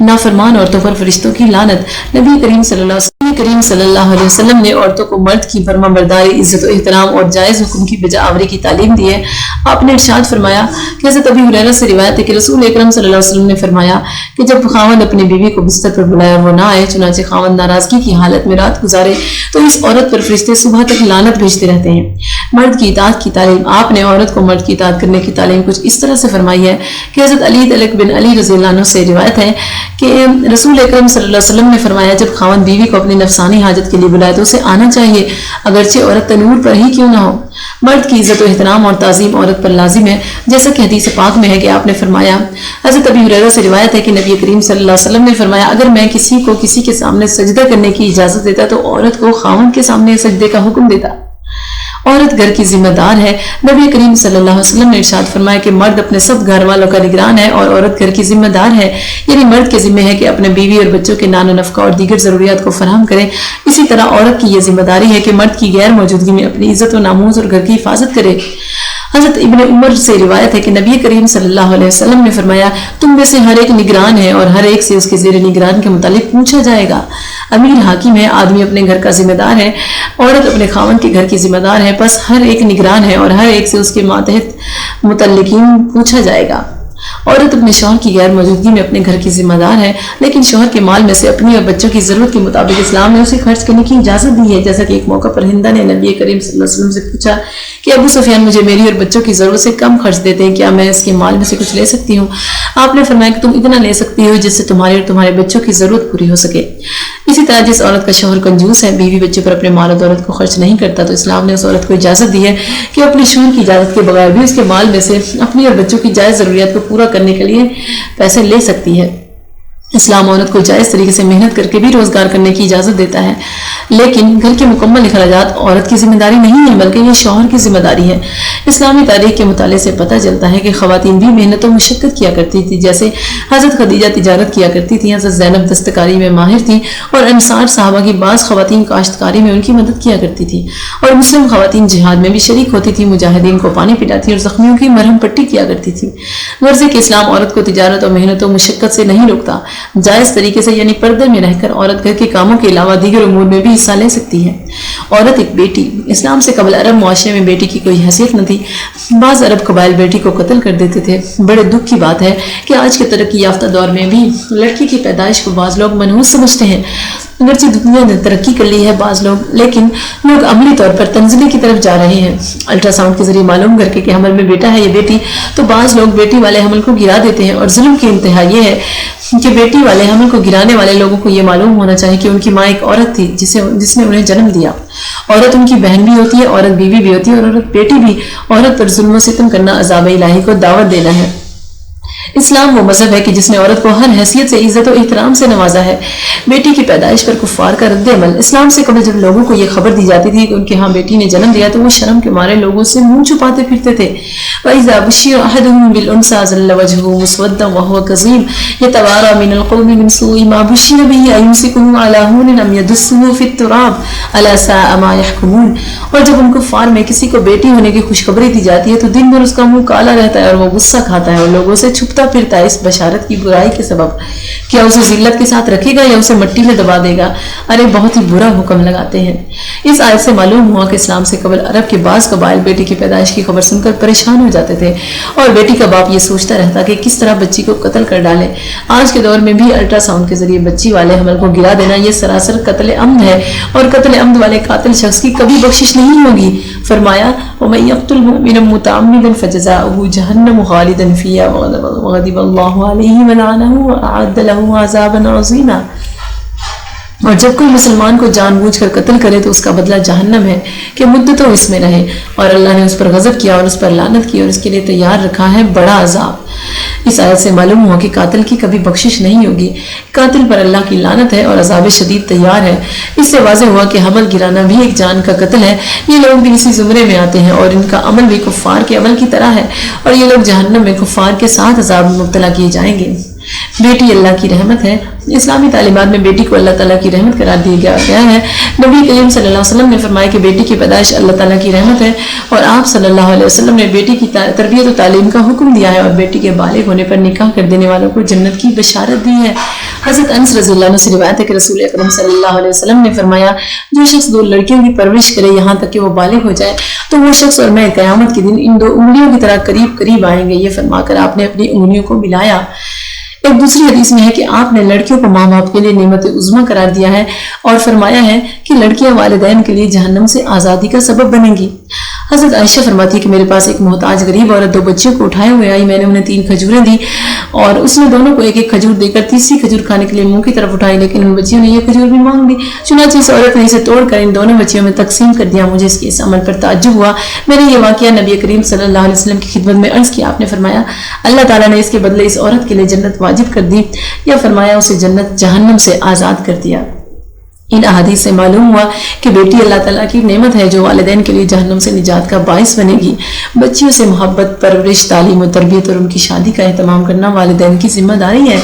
نافرمان عورتوں پر فرشتوں کی لعنت۔ نبی کریم صلی اللہ علیہ وسلم نے عورتوں کو مرد کی فرما برداری، عزت و احترام اور جائز حکم کی بجا آوری کی تعلیم دی ہے۔ آپ نے ارشاد فرمایا کہ حضرت ابی ہریرہ سے روایت ہے کہ رسول اکرم صلی اللہ علیہ وسلم نے فرمایا کہ جب خاوند اپنی بیوی کو بستر پر بلایا وہ نہ آئے، چنانچہ خاوند ناراضگی کی حالت میں رات گزارے تو اس عورت پر فرشتے صبح تک لعنت بھیجتے رہتے ہیں۔ مرد کی اطاعت کی تعلیم، آپ نے عورت کو مرد کی اطاعت کرنے کی تعلیم کچھ اس طرح سے فرمائی ہے کہ حضرت علی طلق بن علی رضی اللہ عنہ سے روایت ہے کہ رسول اکرم صلی اللہ علیہ وسلم نے فرمایا جب خاوند بیوی کو اپنی نفسانی حاجت کے لیے بلائے تو اسے آنا چاہیے اگرچہ عورت تنور پر ہی کیوں نہ ہو۔ مرد کی عزت و احترام اور تعظیم عورت پر لازم ہے، جیسا کہ حدیث پاک میں ہے کہ آپ نے فرمایا، حضرت ابی ہریرہ سے روایت ہے کہ نبی کریم صلی اللہ علیہ وسلم نے فرمایا اگر میں کسی کو کسی کے سامنے سجدہ کرنے کی اجازت دیتا تو عورت کو خاوند کے سامنے سجدے کا حکم دیتا۔ عورت گھر کی ذمہ دار ہے۔ نبی کریم صلی اللہ علیہ وسلم نے ارشاد فرمایا کہ مرد اپنے سب گھر والوں کا نگران ہے اور عورت گھر کی ذمہ دار ہے، یعنی مرد کے ذمہ ہے کہ اپنے بیوی اور بچوں کے نان و نفقہ اور دیگر ضروریات کو فراہم کرے، اسی طرح عورت کی یہ ذمہ داری ہے کہ مرد کی غیر موجودگی میں اپنی عزت و ناموس اور گھر کی حفاظت کرے۔ حضرت ابن عمر سے روایت ہے کہ نبی کریم صلی اللہ علیہ وسلم نے فرمایا تم میں سے ہر ایک نگران ہے اور ہر ایک سے اس کے زیر نگران کے متعلق پوچھا جائے گا۔ امیر حاکم ہے، آدمی اپنے گھر کا ذمہ دار ہے، عورت اپنے خاوند کے گھر کی ذمہ دار ہے، بس ہر ایک نگران ہے اور ہر ایک سے اس کے ماتحت متعلقین پوچھا جائے گا۔ عورت اپنے شوہر کی غیر موجودگی میں اپنے گھر کی ذمہ دار ہے، لیکن شوہر کے مال میں سے اپنی اور بچوں کی ضرورت کے مطابق اسلام نے اسے خرچ کرنے کی اجازت دی ہے، جیسا کہ ایک موقع پر ہندا نے نبی کریم صلی اللہ علیہ وسلم سے پوچھا کہ ابو سفیان مجھے میری اور بچوں کی ضرورت سے کم خرچ دیتے ہیں، کیا میں اس کے مال میں سے کچھ لے سکتی ہوں؟ آپ نے فرمایا کہ تم اتنا لے سکتی ہو جس سے تمہارے اور تمہارے بچوں کی ضرورت پوری ہو سکے۔ اسی طرح جس عورت کا شوہر کنجوس ہے، بیوی بچے پر اپنے مال و دولت کو خرچ نہیں کرتا، تو اسلام نے اس عورت کو اجازت دی ہے کہ اپنے شوہر کی اجازت کے بغیر بھی اس کے مال میں سے اپنی اور بچوں کی جائز ضروریات کو پورا کرنے کے لیے پیسے لے سکتی ہے۔ اسلام عورت کو جائز طریقے سے محنت کر کے بھی روزگار کرنے کی اجازت دیتا ہے، لیکن گھر کے مکمل اخراجات عورت کی ذمہ داری نہیں ہے بلکہ یہ شوہر کی ذمہ داری ہے۔ اسلامی تاریخ کے مطالعے سے پتہ چلتا ہے کہ خواتین بھی محنت و مشقت کیا کرتی تھی، جیسے حضرت خدیجہ تجارت کیا کرتی تھی، حضرت زینب دستکاری میں ماہر تھیں اور انصار صحابہ کی بعض خواتین کاشتکاری میں ان کی مدد کیا کرتی تھی، اور مسلم خواتین جہاد میں بھی شریک ہوتی تھی، مجاہدین کو پانی پلاتی اور زخمیوں کی مرہم پٹی کیا کرتی تھی۔ غرض کہ اسلام عورت کو تجارت اور محنت و مشقت سے نہیں روکتا، جائز طریقے سے یعنی پردے میں رہ کر عورت گھر کے کاموں کے علاوہ دیگر امور میں بھی حصہ لے سکتی ہے۔ عورت ایک بیٹی، اسلام سے قبل عرب معاشرے میں بیٹی کی کوئی حیثیت نہ تھی، بعض عرب قبائل بیٹی کو قتل کر دیتے تھے۔ بڑے دکھ کی بات ہے کہ آج کے ترقی یافتہ دور میں بھی لڑکی کی پیدائش کو بعض لوگ منحوس سمجھتے ہیں۔ اگرچہ دنیا نے ترقی کر لی ہے بعض لوگ، لیکن لوگ عملی طور پر تنزلی کی طرف جا رہے ہیں۔ الٹرا ساؤنڈ کے ذریعے معلوم کر کے کہ حمل میں بیٹا ہے یا بیٹی، تو بعض لوگ بیٹی والے حمل کو گرا دیتے ہیں، اور ظلم کی انتہا یہ ہے کہ بیٹی والے حمل کو گرانے والے لوگوں کو یہ معلوم ہونا چاہیے کہ ان کی ماں ایک عورت تھی جس نے انہیں جنم دیا۔ عورت ان کی بہن بھی ہوتی ہے، عورت بیوی بھی ہوتی ہے، اور عورت بیٹی بھی۔ عورت پر ظلم و ستم کرنا عذاب الہی کو دعوت دینا ہے۔ اسلام وہ مذہب ہے کہ جس نے عورت کو ہر حیثیت سے عزت و احترام سے نوازا ہے۔ بیٹی کی پیدائش پر کفار کا رد عمل، اسلام سے قبل جب لوگوں کو یہ خبر دی جاتی تھی کہ ان کے ہاں بیٹی نے جنم دیا تو وہ شرم کے مارے لوگوں سے منہ چھپاتے پھرتے تھے۔ وَإِذَا بُشِّرَ أَحَدُهُم بِالْأُنثَىٰ ظَلَّ وَجْهُهُ مُسْوَدًّا وَهُوَ كَظِيمٌ يَتَوَارَىٰ مِنَ الْقَوْمِ مِنْ سُوءِ مَا بُشِّرَ بِهِ أَيُمْسِكُهُ عَلَىٰ هُونٍ أَمْ يَدُسُّهُ فِي التُّرَابِ أَلَا سَاءَ مَا يَحْكُمُونَ۔ اور جب ان کفار میں کسی کو بیٹی ہونے کی خوشخبری دی جاتی ہے تو دن بھر اس کا منہ کالا رہتا ہے اور وہ غصہ کھاتا ہے اور لوگوں سے چھپتا پھرتا ہے اس بشارت کی برائی کے سبب۔ کیا اسے ذلت کے ساتھ رکھے گا یا اسے مٹی میں دبا دے گا؟ ارے بہت ہی برا حکم لگاتے ہیں۔ اس آیت سے معلوم ہوا کہ اسلام سے قبل عرب کے بعض قبائل بیٹی کی پیدائش کی خبر سن کر پریشان ہو جاتے تھے، اور بیٹی کا باپ یہ سوچتا رہتا کہ کس طرح بچی کو قتل کر ڈالے۔ آج کے دور میں بھی الٹرا ساؤنڈ کے ذریعے بچی والے حمل کو گرا دینا یہ سراسر قتل عمد ہے، اور قتل عمد والے قاتل شخص کی کبھی بخشش نہیں ہوگی۔ فرمایا وَمَن يَقْتُلْ مُؤْمِنًا مُتَعَمِّدًا فَجَزَاؤُهُ جَهَنَّمُ خَالِدًا فِيهَا وَغَضِبَ اللَّهُ عَلَيْهِ وَلَعَنَهُ وَأَعَدَّ لَهُ عَذَابًا عَظِيمًا۔ اور جب کوئی مسلمان کو جان بوجھ کر قتل کرے تو اس کا بدلہ جہنم ہے کہ مدتوں اس میں رہے، اور اللہ نے اس پر غضب کیا اور اس پر لعنت کی اور اس کے لیے تیار رکھا ہے بڑا عذاب۔ اس آیت سے معلوم ہوا کہ قاتل کی کبھی بخشش نہیں ہوگی، قاتل پر اللہ کی لعنت ہے اور عذاب شدید تیار ہے۔ اس سے واضح ہوا کہ حمل گرانا بھی ایک جان کا قتل ہے۔ یہ لوگ بھی اسی زمرے میں آتے ہیں اور ان کا عمل بھی کفار کے عمل کی طرح ہے، اور یہ لوگ جہنم میں کفار کے ساتھ عذاب میں مبتلا کیے جائیں گے۔ بیٹی اللہ کی رحمت ہے۔ اسلامی تعلیمات میں بیٹی کو اللہ تعالیٰ کی رحمت قرار دیا گیا ہے۔ نبی کریم صلی اللہ علیہ وسلم نے فرمایا کہ بیٹی کی پیدائش اللہ تعالیٰ کی رحمت ہے، اور آپ صلی اللہ علیہ وسلم نے بیٹی کی تربیت و تعلیم کا حکم دیا ہے، اور بیٹی کے بالغ ہونے پر نکاح کر دینے والوں کو جنت کی بشارت دی ہے۔ حضرت انس رضی اللہ عنہ سے روایت ہے کہ رسول اکرم صلی اللہ علیہ وسلم نے فرمایا جو شخص 2 لڑکیوں کی پرورش کرے یہاں تک کہ وہ بالغ ہو جائے تو وہ شخص اور میں قیامت کے دن ان 2 انگلیوں کی طرح قریب قریب آئیں گے۔ یہ فرما کر آپ نے اپنی انگلیوں کو ملایا۔ ایک دوسری حدیث میں ہے کہ آپ نے لڑکیوں کو ماں باپ کے لیے نعمت عظمیٰ قرار دیا ہے، اور فرمایا ہے کہ لڑکیاں والدین کے لیے جہنم سے آزادی کا سبب بنیں گی۔ حضرت عائشہ فرماتی ہے کہ میرے پاس ایک محتاج غریب عورت 2 بچیوں کو اٹھائے ہوئے آئی، میں نے انہیں 3 کھجوریں دی اور اس نے دونوں کو ایک ایک کھجور دے کر تیسری کھجور کھانے کے لیے منہ کی طرف اٹھائی، لیکن ان بچیوں نے یہ کھجور بھی مانگ لی۔ چنانچہ اس عورت نے اسے توڑ کر ان دونوں بچیوں میں تقسیم کر دیا۔ مجھے اس کے اس عمل پر تعجب ہوا۔ میں نے یہ واقعہ نبی کریم صلی اللہ علیہ وسلم کی خدمت میں عرض کیا۔ آپ نے فرمایا اللہ تعالیٰ نے اس کے بدلے اس عورت کے لیے جنت واجب کر دی، یا فرمایا اسے جنت جہنم سے آزاد کر دیا۔ ان احادیث سے معلوم ہوا کہ بیٹی اللہ تعالیٰ کی نعمت ہے جو والدین کے لیے جہنم سے نجات کا باعث بنے گی۔ بچیوں سے محبت، پرورش، تعلیم و تربیت اور ان کی شادی کا اہتمام کرنا والدین کی ذمہ داری ہے۔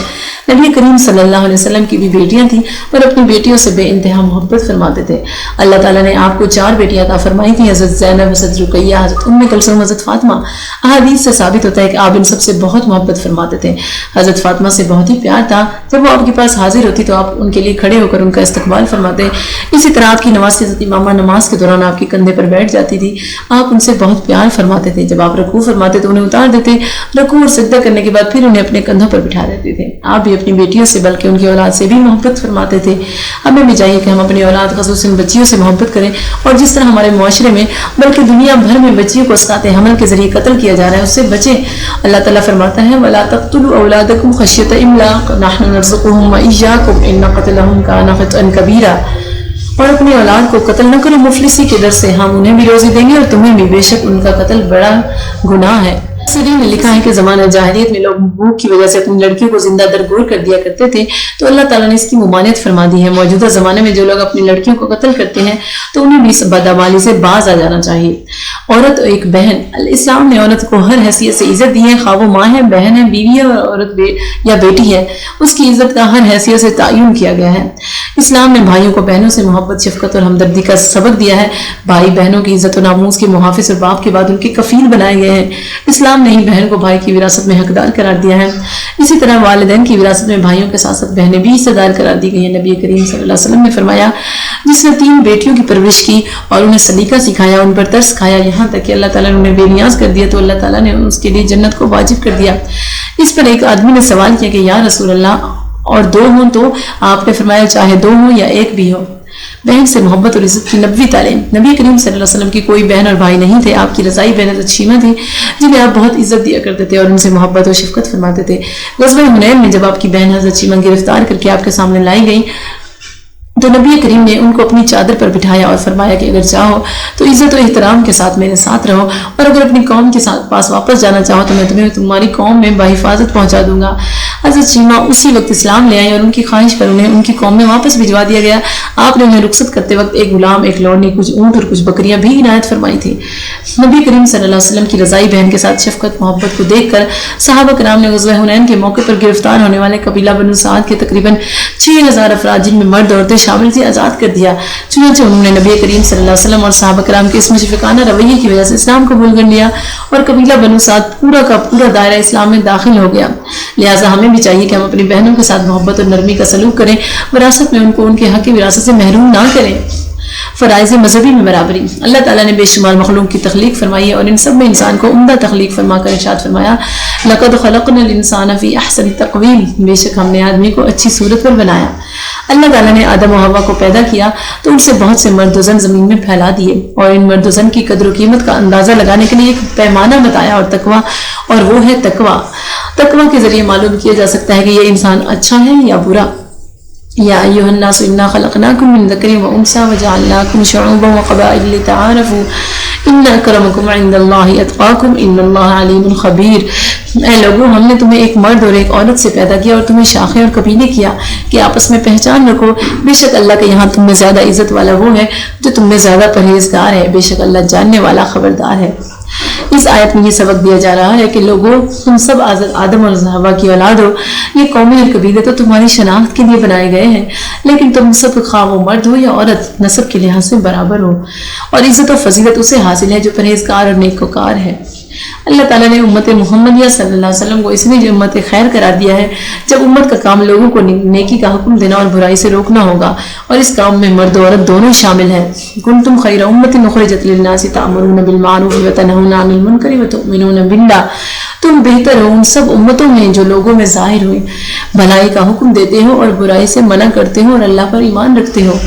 نبی کریم صلی اللہ علیہ وسلم کی بھی بیٹیاں تھیں اور اپنی بیٹیوں سے بے انتہا محبت فرماتے تھے۔ اللہ تعالیٰ نے آپ کو 4 بیٹیاں عطا فرمائی تھیں، حضرت زینب، حضرت رقیہ، حضرت ام کلثوم، حضرت فاطمہ۔ احادیث سے ثابت ہوتا ہے کہ آپ ان سب سے بہت محبت فرماتے تھے۔ حضرت فاطمہ سے بہت ہی پیار تھا، جب وہ آپ کے پاس حاضر ہوتی تو آپ ان کے لیے کھڑے ہو کر ان کا استقبال فرماتے۔ اسی طرح آپ کی نواز حضرت امامہ نماز کے دوران آپ کے کندھے پر بیٹھ جاتی تھی، آپ ان سے بہت پیار فرماتے تھے۔ جب آپ رکوع فرماتے تو انہیں اتار دیتے، رکوع اور سجدہ کرنے کے بعد پھر انہیں اپنے کندھوں پر بٹھا دیتے تھے۔ آپ بھی اپنی بیٹیوں سے بلکہ ان کی اولاد سے بھی محبت فرماتے تھے۔ ہمیں بھی چاہیے کہ ہم اپنی اولاد خصوصاً بچیوں سے محبت کریں، اور جس طرح ہمارے معاشرے میں بلکہ دنیا بھر میں بچیوں کو اسقاط حمل کے ذریعے قتل کیا جا رہا ہے، اس سے بچیں۔ اللہ تعالیٰ فرماتا ہے وَلَا تَقْتُلُوا أَوْلَادَكُمْ خَشْيَةَ إِمْلَاقٍ نَحْنُ نَرْزُقُهُمْ وَإِيَّاكُمْ إِنَّ قَتْلَهُمْ كَانَ خِطْئًا كَبِيرًا۔ اور اپنی اولاد کو قتل نہ کرو مفلسی کے ڈر سے، ہم انہیں بھی روزی دیں گے اور تمہیں بھی، بے شک ان کا قتل بڑا گناہ ہے۔ سرین نے لکھا ہے کہ زمانہ جاہلیت میں لوگ بھوک کی وجہ سے اپنی لڑکیوں کو زندہ درگور کر دیا کرتے تھے، تو اللہ تعالیٰ نے اس کی ممانعت فرما دی ہے۔ موجودہ زمانے میں جو لوگ اپنی لڑکیوں کو قتل کرتے ہیں تو انہیں بھی اس بدعمالی سے باز آ جانا چاہیے۔ عورت ایک بہن، اسلام نے عورت کو ہر حیثیت سے عزت دی ہے، خواہ وہ ماں ہے، بہن ہے، بیوی ہے اور عورت یا بیٹی ہے، اس کی عزت کا ہر حیثیت سے تعین کیا گیا ہے۔ اسلام نے بھائیوں کو بہنوں سے محبت، شفقت اور ہمدردی کا سبق دیا ہے۔ بھائی بہنوں کی عزت و ناموس کے محافظ اور باپ کے بعد ان کے کفیل بنائے گئے ہیں۔ اسلام نے ہی بہن کو بھائی کی وراثت میں حقدار قرار دیا ہے۔ اسی طرح والدین کی وراثت میں بھائیوں کے ساتھ ساتھ بہنیں بھی حصہ دار قرار دی گئی ہیں۔ نبی کریم صلی اللہ علیہ وسلم نے فرمایا جس نے 3 بیٹیوں کی پرورش کی اور انہیں سلیقہ سکھایا، ان پر ترس کھایا، یہاں تک کہ اللہ تعالیٰ نے انہیں بے نیاز کر دیا، تو اللہ تعالیٰ نے اس کے لیے جنت کو واجب کر دیا۔ اس پر ایک آدمی نے سوال کیا کہ یا رسول اللہ اور 2 ہوں؟ تو آپ نے فرمایا چاہے 2 ہوں یا 1 بھی ہو۔ بہن سے محبت اور عزت کی 90 تعلیم۔ نبی کریم صلی اللہ علیہ وسلم کی کوئی بہن اور بھائی نہیں تھے، آپ کی رضائی بہن حضرت شیمہ تھی جنہیں آپ بہت عزت دیا کرتے تھے اور ان سے محبت اور شفقت فرماتے تھے۔ غزوہ حنین میں جب آپ کی بہن حضرت شیمہ گرفتار کر کے آپ کے سامنے لائی گئی تو نبی کریم نے ان کو اپنی چادر پر بٹھایا اور فرمایا کہ اگر چاہو تو عزت و احترام کے ساتھ میرے ساتھ رہو، اور اگر اپنی قوم کے پاس واپس جانا چاہو تو میں تمہیں تمہاری قوم میں بحفاظت پہنچا دوں گا۔ حضرت شیمہ اسی وقت اسلام لے آئی اور ان کی خواہش پر انہیں ان کی قوم میں واپس بھجوا دیا گیا۔ آپ نے انہیں رخصت کرتے وقت ایک غلام، ایک لوڈنی، کچھ اونٹ اور کچھ بکریاں بھی عنایت فرمائی تھی۔ نبی کریم صلی اللہ علیہ وسلم کی رضائی بہن کے ساتھ شفقت محبت کو دیکھ کر صحابہ کرام نے غزوہ حنین کے موقع پر گرفتار ہونے والے قبیلہ بنو سعد کے تقریباً 6000 افراد جن میں مرد عورتیں شامل تھیں آزاد کر دیا۔ چنانچہ انہوں نے نبی کریم صلی اللہ علیہ وسلم اور صحابہ کرام کے اس مشفقانہ رویے کی وجہ سے اسلام قبول کر لیا اور قبیلہ بنو سعد پورا کا پورا دائرہ اسلام میں داخل ہو گیا۔ لہٰذا ہمیں بھی چاہیے کہ ہم اپنی بہنوں کے ساتھ محبت اور نرمی کا سلوک کریں، وراثت میں ان کو ان کے حق کی وراثت سے محروم نہ کریں۔ فرائض مذہبی میں برابری۔ اللہ تعالیٰ نے بے شمار مخلوق کی تخلیق فرمائی ہے اور ان سب میں انسان کو عمدہ تخلیق فرما کر ارشاد فرمایا لَقَدْ خَلَقْنَا الْإِنسَانَ فِي أَحْسَنِ تَقْوِيمٍ، بے شک ہم نے آدمی کو اچھی صورت پر بنایا۔ اللہ تعالیٰ نے آدم و حوا کو پیدا کیا تو ان سے بہت سے مرد و زن زمین میں پھیلا دیے اور ان مرد و زن کی قدر و قیمت کا اندازہ لگانے کے لیے ایک پیمانہ بتایا اور وہ ہے تقویٰ۔ تقویٰ کے ذریعے معلوم کیا جا سکتا ہے کہ یہ انسان اچھا ہے یا برا۔ یا ایھا الناس انا خلقناکم من ذکر و انثی وجعلناکم شعوبا وقبائل لتعارفوا ان اکرمکم عند اللہ اتقاکم ان اللہ علیم خبیر۔ اے لوگوں، ہم نے تمہیں ایک مرد اور ایک عورت سے پیدا کیا اور تمہیں شاخیں اور قبیلے کیا کہ آپس میں پہچان رکھو۔ بے شک اللہ کے یہاں تم میں زیادہ عزت والا وہ ہے جو تم میں زیادہ پرہیزگار ہے، بے شک اللہ جاننے والا خبردار ہے۔ اس آیت میں یہ سبق دیا جا رہا ہے کہ لوگوں، تم سب آدم اور حوا کی اولاد ہو، یہ قومیں اور قبیلے تو تمہاری شناخت کے لیے بنائے گئے ہیں، لیکن تم سب خواہ وہ مرد ہو یا عورت نسب کے لحاظ سے برابر ہو، اور عزت و فضیلت اسے حاصل ہے جو پرہیزگار اور نیکوکار ہے۔ اللہ تعالیٰ نے امت محمدیہ صلی اللہ علیہ وسلم کو اس لیے امت خیر قرار دیا ہے جب امت کا کام لوگوں کو نیکی کا حکم دینا اور برائی سے روکنا ہوگا، اور اس کام میں مرد و عورت دونوں شامل ہیں۔ کنتم خیر امت اخرجت للناس تأمرون بالمعروف وتنہون عن المنکر وتؤمنون باللہ، تم بہتر ہو ان سب امتوں میں جو لوگوں میں ظاہر ہوئی، بھلائی کا حکم دیتے ہو اور برائی سے منع کرتے ہو اور اللہ پر ایمان رکھتے ہو۔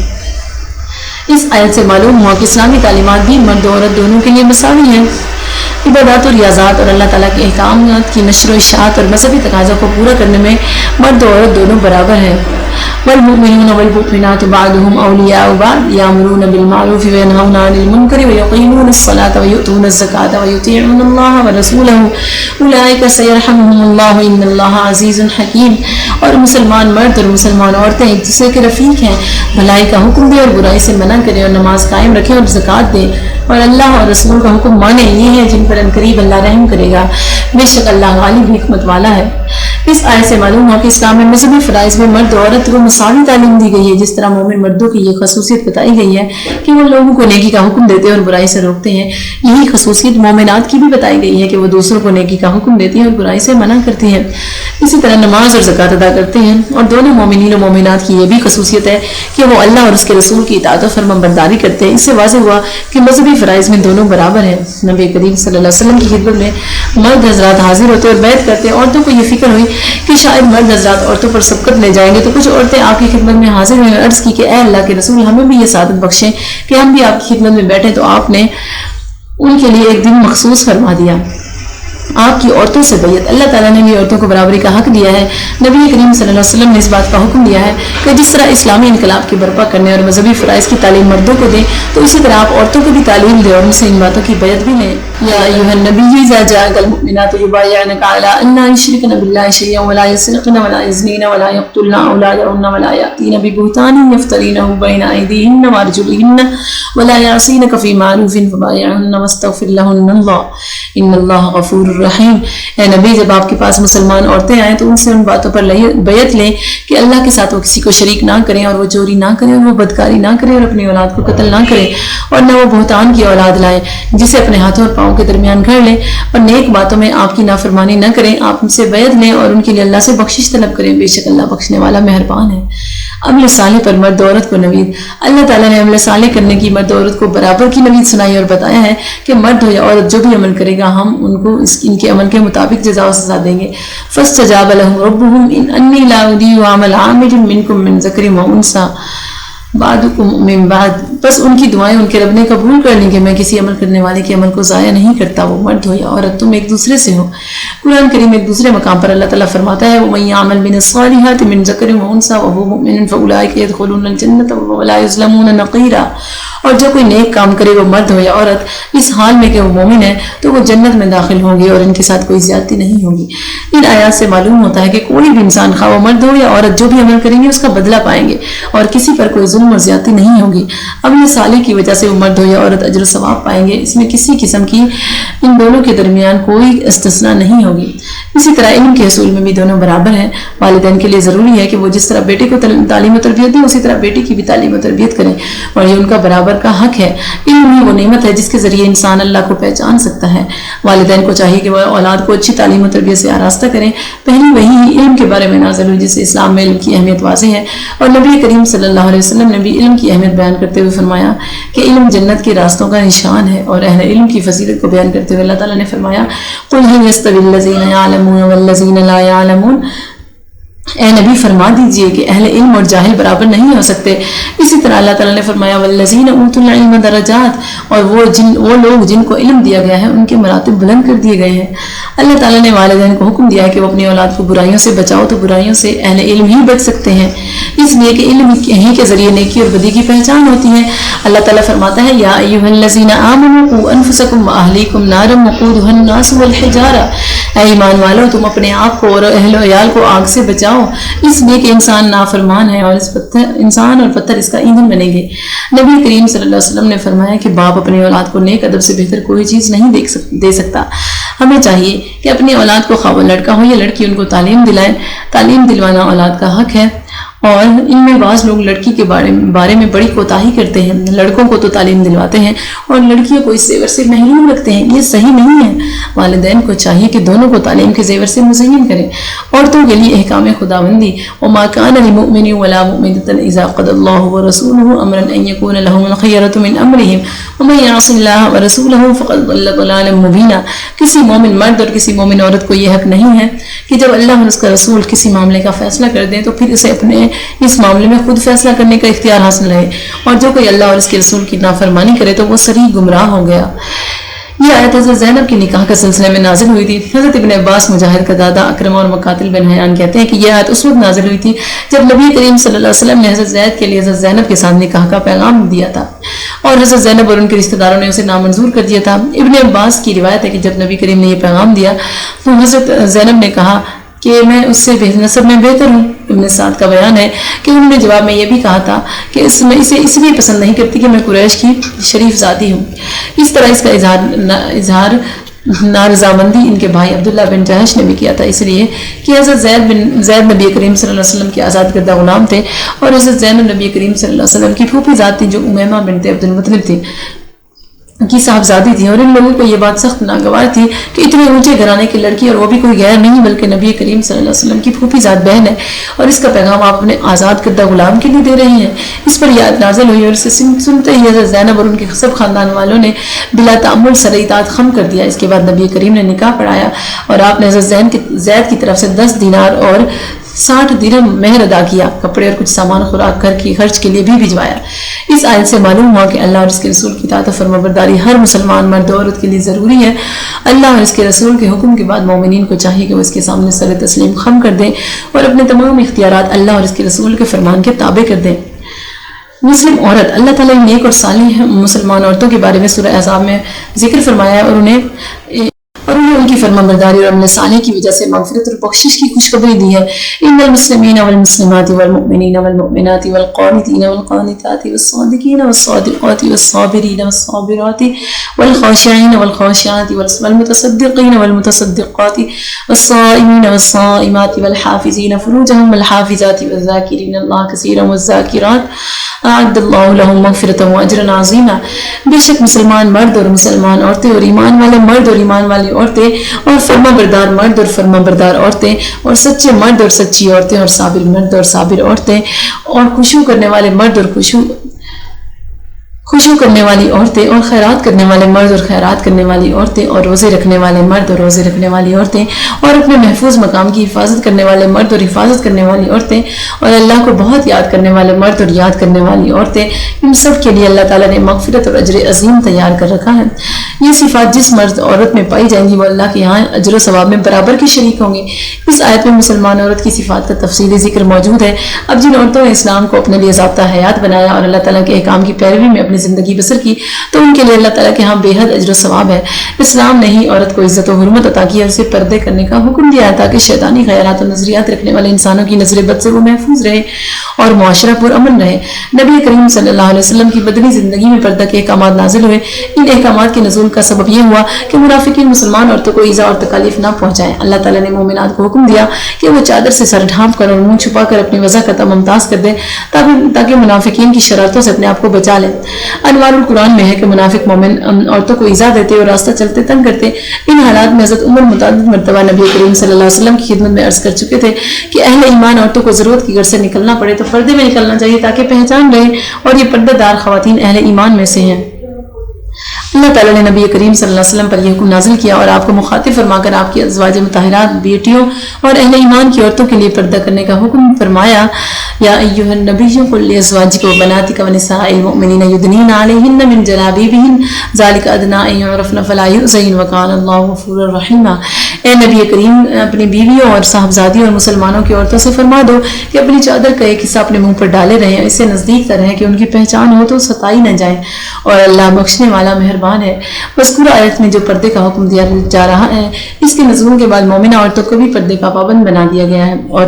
اس آیت سے معلوم ہوا کہ اسلامی تعلیمات بھی مرد و عورت دونوں کے لیے مساوی ہیں۔ عبادات و ریاضات اور اللہ تعالیٰ کے احکامات کی نشر و اشاعت اور مذہبی تقاضوں کو پورا کرنے میں مرد و عورت دونوں برابر ہیں۔ والمؤمنون والمؤمنات بعضهم أولياء بعض يأمرون بالمعروف وينهون عن المنكر ويقيمون الصلاة ويؤتون الزكاة ويطيعون الله ورسوله أولئك سيرحمهم الله إن الله عزيز حكيم۔ اور مسلمان مرد اور مسلمان عورتیں ایک دوسرے کے رفیق ہیں، بھلائی کا حکم دیں اور برائی سے منع کریں اور نماز قائم رکھیں اور زکوٰۃ دیں اور اللہ اور رسول کا حکم مانیں، یہ ہے جن پر عنقریب اللہ رحم کرے گا، بے شک اللہ غالب حکمت والا ہے۔ اس آیت سے معلوم ہوا کہ اسلام میں مذہبی فرائض میں مرد و عورت کو مساوی تعلیم دی گئی ہے، جس طرح مومن مردوں کی یہ خصوصیت بتائی گئی ہے کہ وہ لوگوں کو نیکی کا حکم دیتے ہیں اور برائی سے روکتے ہیں، یہی خصوصیت مومنات کی بھی بتائی گئی ہے کہ وہ دوسروں کو نیکی کا حکم دیتی ہیں اور برائی سے منع کرتی ہیں، اسی طرح نماز اور زکوٰۃ ادا کرتے ہیں۔ اور دونوں مومنین و مومنات کی یہ بھی خصوصیت ہے کہ وہ اللہ اور اس کے رسول کی اطاعت و فرمان برداری کرتے ہیں۔ اس سے واضح ہوا کہ مذہبی فرائض میں دونوں برابر ہیں۔ نبی کریم صلی اللہ علیہ وسلم کی خدمت میں مرد حضرات حاضر ہوتے اور بیعت کرتے، عورتوں کو یہ فکر ہوئی کہ شاید مرد حضرات عورتوں پر سبقت لے جائیں گے، تو کچھ عورتیں آپ کی خدمت میں حاضر ہوئیں اور عرض کی کہ اے اللہ کے رسول، ہمیں بھی یہ سعادت بخشیں کہ ہم بھی آپ کی خدمت میں بیٹھیں، تو آپ نے ان کے لیے ایک دن مخصوص فرما دیا۔ آپ کی عورتوں سے بیعت، اللہ تعالیٰ نے بھی عورتوں کو برابری کا حق دیا ہے۔ نبی کریم صلی اللہ علیہ وسلم نے اس بات کا حکم دیا ہے کہ جس طرح اسلامی انقلاب کی برپا کرنے اور مذہبی فرائض کی تعلیم مردوں کو دیں، تو اسی طرح آپ عورتوں کو بھی تعلیم دیں اور ان سے ان باتوں کی بیعت بھی لیں۔ یا ایھا النبی اذا جاءک المؤمنات یبایعنک علی ان لا یشرکن باللہ شیئا ولا یسرقن ولا یزنین ولا یقتلن اولادهن ولا یأتین ببہتان یفترینہ بین ایدیہن وارجلہن ولا یعصینک فی معروف فبایعہن واستغفر لہن اللہ ان اللہ غفور رحیم۔ اے نبی، جب آپ کے پاس مسلمان عورتیں آئیں تو ان سے ان باتوں پر بیعت لیں کہ اللہ کے ساتھ وہ کسی کو شریک نہ کریں اور وہ چوری نہ کریں اور وہ بدکاری نہ کریں اور اپنی اولاد کو قتل نہ کریں اور نہ وہ بہتان کی اولاد لائیں جسے اپنے ہاتھوں اور پاؤں کے درمیان گھڑ لیں، اور نیک باتوں میں آپ کی نافرمانی نہ کریں۔ آپ ان سے بیعت لیں اور ان کے لیے اللہ سے بخشش طلب کریں، بے شک اللہ بخشنے والا مہربان ہے۔ عمل صالح پر مرد عورت کو نوید۔ اللہ تعالیٰ نے عمل صالح کرنے کی مرد عورت کو برابر کی نوید سنائی اور بتایا ہے کہ مرد ہو یا عورت جو بھی عمل کرے گا، ہم ان کو ان کے عمل کے مطابق جزا و سزا دیں گے۔ فاستجاب لهم ربهم ان انی لا اضیع عمل عامل منکم من ذکر و انثی بعضکم من بعض، بس ان کی دعائیں ان کے رب نے قبول کر لیں کہ میں کسی عمل کرنے والے کے عمل کو ضائع نہیں کرتا، وہ مرد ہو یا عورت، تم ایک دوسرے سے ہو۔ قرآن کریم ایک دوسرے مقام پر اللہ تعالیٰ فرماتا ہے وَمَن يَعْمَلْ مِنَ الصَّالِحَاتِ مِن ذَكَرٍ وَأُنثَىٰ وَهُوَ مُؤْمِنٌ فَأُولَٰئِكَ يَدْخُلُونَ الْجَنَّةَ وَلَا يُظْلَمُونَ نَقِيرًا۔ اور جو کوئی نیک کام کرے، وہ مرد ہو یا عورت، اس حال میں کہ وہ مومن ہے، تو وہ جنت میں داخل ہوں گے اور ان کے ساتھ کوئی زیادتی نہیں ہوگی۔ ان آیات سے معلوم ہوتا ہے کہ کوئی بھی انسان، خواہ وہ مرد ہو یا عورت، جو بھی عمل کریں گے اس کا بدلہ پائیں گے اور کسی پر کوئی ظلم اور زیادتی نہیں ہوگی۔ عمل صالح کی وجہ سے وہ مرد ہو یا عورت اجر و ثواب پائیں گے، اس میں کسی قسم کی ان دونوں کے درمیان کوئی استثناء نہیں ہوگی۔ اسی طرح علم کے حصول میں بھی دونوں برابر ہیں۔ والدین کے لیے ضروری ہے کہ وہ جس طرح بیٹے کو تعلیم و تربیت دیں، اسی طرح بیٹی کی بھی تعلیم و تربیت کریں، اور یہ ان کا برابر کا حق ہے۔ علم ہی وہ نعمت ہے جس کے ذریعے انسان اللہ کو پہچان سکتا ہے۔ والدین کو چاہیے کہ وہ اولاد کو اچھی تعلیم و تربیت سے آراستہ کریں۔ پہلی وحی علم کے بارے میں نازل ہوئی، جس سے اسلام میں علم کی اہمیت واضح ہے، اور نبی کریم صلی اللہ علیہ وسلم نے بھی علم کی اہمیت بیان کرتے ہوئے فرمایا کہ علم جنت کے راستوں کا نشان ہے، اور اہل علم کی فضیلت کو بیان کرتے ہوئے اللہ تعالیٰ نے فرمایا قُلْ هَلْ يَسْتَوِي الَّذِينَ يَعْلَمُونَ وَالَّذِينَ لَا يَعْلَمُونَ، اے نبی فرما دیجئے کہ اہل علم اور جاہل برابر نہیں ہو سکتے۔ اسی طرح اللہ تعالیٰ نے فرمایا والذین اوتوا العلم درجات، اور وہ لوگ جن کو علم دیا گیا ہے ان کے مراتب بلند کر دیے گئے ہیں۔ اللہ تعالیٰ نے والدین کو حکم دیا ہے کہ وہ اپنی اولاد کو برائیوں سے بچاؤ، تو برائیوں سے اہل علم ہی بچ سکتے ہیں، اس لیے کہ علم ہی کے ذریعے نیکی اور بدی کی پہچان ہوتی ہے۔ اللہ تعالیٰ فرماتا ہے یا ایھا الذین آمنوا قوا انفسکم واہلیکم نارا وقودھا الناس والحجارہ، اے ایمان والو تم اپنے آپ کو اور اہل و عیال کو آگ سے بچاؤ، اس لیے کہ انسان نافرمان ہے اور انسان اور پتھر اس کا ایندھن بنیں گے۔ نبی کریم صلی اللہ علیہ وسلم نے فرمایا کہ باپ اپنی اولاد کو نیک ادب سے بہتر کوئی چیز نہیں دے سکتا۔ ہمیں چاہیے کہ اپنی اولاد کو خواہ وہ لڑکا ہو یا لڑکی ان کو تعلیم دلائیں۔ تعلیم دلوانا اولاد کا حق ہے، اور ان میں بعض لوگ لڑکی کے بارے میں بڑی کوتاہی کرتے ہیں، لڑکوں کو تو تعلیم دلواتے ہیں اور لڑکیوں کو اس زیور سے محروم رکھتے ہیں، یہ صحیح نہیں ہے۔ والدین کو چاہیے کہ دونوں کو تعلیم کے زیور سے مزین کریں۔ عورتوں کے لیے احکام خداوندی وما كان لمؤمن ولا مؤمنة اذا قضى الله ورسوله امرا ان يكون لهم الخيرة من امرهم ومن يعص الله ورسوله فقد ضل ضلالا مبينا، کسی مومن مرد اور کسی مومن عورت کو یہ حق نہیں ہے کہ جب اللہ اور اس کا رسول کسی معاملے کا فیصلہ کر دیں تو پھر اسے اپنی انہیں اس معاملے میں خود فیصلہ کرنے کا اختیار حاصل رہے، اور جو کوئی اللہ اور اس کے رسول کی نافرمانی کرے تو وہ صریح گمراہ ہو گیا۔ یہ آیت حضرت زینب کے نکاح کا سلسلے میں نازل ہوئی تھی۔ حضرت ابن عباس مجاہد کا دادا اکرمہ اور مقاتل بن حیان کہتے ہیں کہ یہ آیت اس وقت نازل ہوئی تھی جب نبی کریم صلی اللہ علیہ وسلم نے حضرت زید کے لیے حضرت زینب کے ساتھ نکاح کا پیغام دیا تھا، اور حضرت زینب اور ان کے رشتہ داروں نے اسے نامنظور کر دیا تھا۔ ابن عباس کی روایت ہے کہ جب نبی کریم نے یہ پیغام دیا تو حضرت زینب نے کہا کہ میں اس سے نسب میں بہتر ہوں۔ ابن سعد کا بیان ہے کہ انہوں نے جواب میں یہ بھی کہا تھا کہ میں اسے اس لیے پسند نہیں کرتی کہ میں قریش کی شریف ذاتی ہوں۔ اس طرح اس کا اظہار نارضامندی ان کے بھائی عبداللہ بن جہش نے بھی کیا تھا، اس لیے کہ حضرت زید نبی کریم صلی اللہ علیہ وسلم کے آزاد کردہ غلام تھے، اور حضرت زینب نبی کریم صلی اللہ علیہ وسلم کی پھوپھی ذات تھی جو امیمہ بنت عبد المطلب تھی کی صاحبزادی تھی، اور ان لوگوں کو یہ بات سخت ناگوار تھی کہ اتنے اونچے گھرانے کی لڑکی، اور وہ بھی کوئی غیر نہیں بلکہ نبی کریم صلی اللہ علیہ وسلم کی پھوپھی ذات بہن ہے، اور اس کا پیغام آپ اپنے آزاد کردہ غلام کے لیے دے رہی ہیں۔ اس پر یہ آیت نازل ہوئی، اور اسے سنتے ہی حضرت زینب اور ان کے سب خاندان والوں نے بلا تعمل سر اطاعت خم کر دیا۔ اس کے بعد نبی کریم نے نکاح پڑھایا، اور آپ نے حضرت زید کی طرف سے 10 دینار اور 60 درہم مہر ادا کیا، کپڑے اور کچھ سامان خوراک گھر کی خرچ کے لیے بھی بھجوایا۔ اس آیت سے معلوم ہوا کہ اللہ اور اس کے رسول کی اطاعت و فرمانبرداری ہر مسلمان مرد و عورت کے لیے ضروری ہے۔ اللہ اور اس کے رسول کے حکم کے بعد مومنین کو چاہیے کہ وہ اس کے سامنے سر تسلیم خم کر دیں اور اپنے تمام اختیارات اللہ اور اس کے رسول کے فرمان کے تابع کر دیں۔ مسلم عورت، اللہ تعالیٰ نے نیک اور صالح مسلمان عورتوں کے بارے میں سورہ احزاب میں ذکر فرمایا ہے، اور انہیں ان کی فرمانبرداری اور عمل صالح کی وجہ سے مغفرت اور بخشش کی خوشخبری دی ہے۔ ان المسلمین والمسلمات والمؤمنین والمؤمنات والقانتین والقانتات والصادقین والصادقات والصابرین والصابرات والخاشعین والخاشعات والمتصدقین والمتصدقات والصائمین والصائمات والحافظین فروجهم والحافظات والذاکرین اللہ کثیرا والذاکرات اعد اللہ لهم مغفرۃ واجرا عظیما۔ بے شک مسلمان مرد اور مسلمان عورتیں اور ایمان والے مرد اور ایمان والی عورتیں اور فرما بردار مرد اور فرما بردار عورتیں اور سچے مرد اور سچی عورتیں اور صابر مرد اور صابر عورتیں اور خشوع کرنے والے مرد اور خشوع کرنے والی عورتیں اور خیرات کرنے والے مرد اور خیرات کرنے والی عورتیں اور روزے رکھنے والے مرد اور روزے رکھنے والی عورتیں اور اپنے محفوظ مقام کی حفاظت کرنے والے مرد اور حفاظت کرنے والی عورتیں اور اللہ کو بہت یاد کرنے والے مرد اور یاد کرنے والی عورتیں، ان سب کے لیے اللہ تعالیٰ نے مغفرت اور اجر عظیم تیار کر رکھا ہے۔ یہ صفات جس مرد عورت میں پائی جائیں گی وہ اللہ کے یہاں اجر و ثواب میں برابر کے شریک ہوں گے۔ اس آیت میں مسلمان عورت کی صفات کا تفصیلی ذکر موجود ہے۔ اب جن عورتوں نے اسلام کو اپنے لیے ضابطہ حیات بنایا اور اللہ تعالیٰ کے احکام کی پیروی میں اپنی زندگی بسر کی تو ان کے لیے اللہ تعالیٰ کے ہاں بے حد اجر و ثواب ہے۔ اسلام نے ہی عورت کو عزت و حرمت عطا کی اور اسے پردے کرنے کا حکم دیا تاکہ شیطانی خیالات و نظریات رکھنے والے انسانوں کی نظر بد سے وہ محفوظ رہے اور معاشرہ پر امن رہے۔ نبی کریم صلی اللہ علیہ وسلم کی بدنی زندگی میں پردہ کے احکامات نازل ہوئے۔ ان احکامات کے نزول کا سبب یہ ہوا کہ منافقین مسلمان عورتوں کو ایذا اور تکالیف نہ پہنچائیں۔ اللہ تعالیٰ نے مومنات کو حکم دیا کہ وہ چادر سے سر ڈھانپ کر اور منہ چھپا کر اپنی وضع کا ممتاز کر دیں تاکہ منافقین کی شرارتوں سے اپنے آپ کو بچا لیں۔ انوار القرآن میں ہے کہ منافق مومن عورتوں کو ایذا دیتے اور راستہ چلتے تنگ کرتے۔ ان حالات میں حضرت عمر متعدد مرتبہ نبی کریم صلی اللہ علیہ وسلم کی خدمت میں عرض کر چکے تھے کہ اہل ایمان عورتوں کو ضرورت کی گھر سے نکلنا پڑے تو پردے میں نکلنا چاہیے تاکہ پہچان رہے، اور یہ پردہ دار خواتین اہل ایمان میں سے ہیں۔ اللہ تعالیٰ نے نبی کریم صلی اللہ علیہ وسلم پر یہ حکم نازل کیا اور آپ کو مخاطب فرما کر آپ کی ازواج مطہرات بیٹیوں اور اہل ایمان کی عورتوں کے لیے پردہ کرنے کا حکم فرمایا۔ یا ایھا النبی قل لازواجک وبناتک ونساء المؤمنین یدنین علیہن من جلابیبہن ذلک ادنی ان یعرفن فلا یؤذین وکان اللہ غفورا رحیما۔ اے نبی کریم اپنی بیویوں اور صاحبزادیوں اور مسلمانوں کی عورتوں سے فرما دو کہ اپنی چادر کا ایک حصہ اپنے منہ پر ڈالے رہیں، اس سے نزدیک تر ہے کہ ان کی پہچان ہو تو ستائی نہ جائے، اور اللہ بخشنے والا مہربان ہے۔ مذکورہ آیت میں جو پردے کا حکم دیا جا رہا ہے اس کے نزول کے بعد مومنہ عورتوں کو بھی پردے کا پابند بنا دیا گیا ہے، اور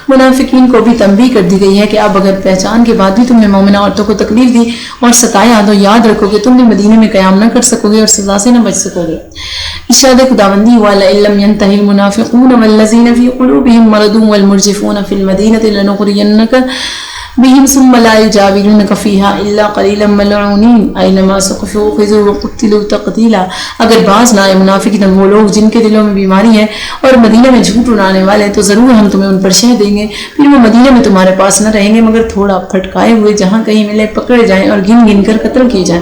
منافقین کو بھی تنبیہ کر دی گئی ہے کہ اب اگر پہچان کے بعد بھی تم نے مومنہ عورتوں کو تکلیف دی اور ستایا تو یاد رکھو کہ تم بھی مدینے میں قیام نہ کر سکو گے اور سزا سے نہ بچ سکو گے۔ ارشاد خداوندی ہوا لئن لم ينتهي المنافقون والذين في قلوبهم مرض والمرجفون في المدينة بهم ثم لا يجاورونك فيها إلا قليلا ملعونين أينما ثقفوا أخذوا وقتلوا تقتيلا۔ اگر باز نہ آئے منافقین وہ لوگ جن کے دلوں میں بیماری ہے اور مدینہ میں جھوٹ اڑانے والے تو ضرور ہم تمہیں ان پر شہ دیں گے، پھر وہ مدینہ میں تمہارے پاس نہ رہیں گے مگر تھوڑا پھٹکائے ہوئے، جہاں کہیں ملے پکڑے جائیں اور گن گن کر قتل کیے جائیں۔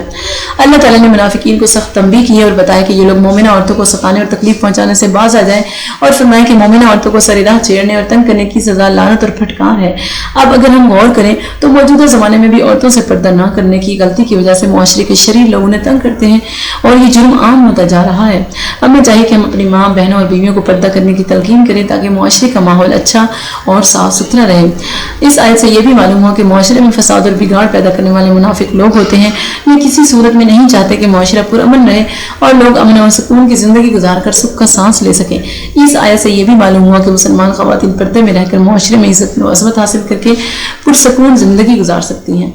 اللہ تعالیٰ نے منافقین کو سخت تنبیہ کی ہے اور بتایا کہ یہ لوگ مومنہ عورتوں کو سکھانے اور تکلیف پہنچانے سے باز آ جائیں، اور فرمایا کہ مومنہ عورتوں کو سر راہ چھیڑنے اور تنگ کرنے کی سزا لعنت اور پھٹکار ہے۔ اب اگر ہم غور کریں تو موجودہ زمانے میں بھی عورتوں سے پردہ نہ کرنے کی غلطی کی وجہ سے معاشرے کے شریر لوگ انہیں تنگ کرتے ہیں اور یہ جرم عام ہوتا جا رہا ہے۔ ہمیں چاہیے کہ ہم اپنی ماں، بہنوں اور بیویوں کو پردہ کرنے کی تلقین کریں تاکہ معاشرے کا ماحول اچھا اور صاف ستھرا رہے۔ اس آیت سے یہ بھی معلوم ہوا کہ معاشرے میں فساد اور بگاڑ پیدا کرنے والے منافق لوگ ہوتے ہیں، یہ کسی صورت میں نہیں چاہتے کہ معاشرہ پرامن رہے اور لوگ امن اور سکون کی زندگی گزار کر سکھ کا سانس لے سکیں۔ اس آیت سے یہ بھی معلوم ہوا کہ مسلمان خواتین پردے میں رہ کر معاشرے میں عزت و عظمت حاصل کر کے پرسکون زندگی گزار سکتی ہیں۔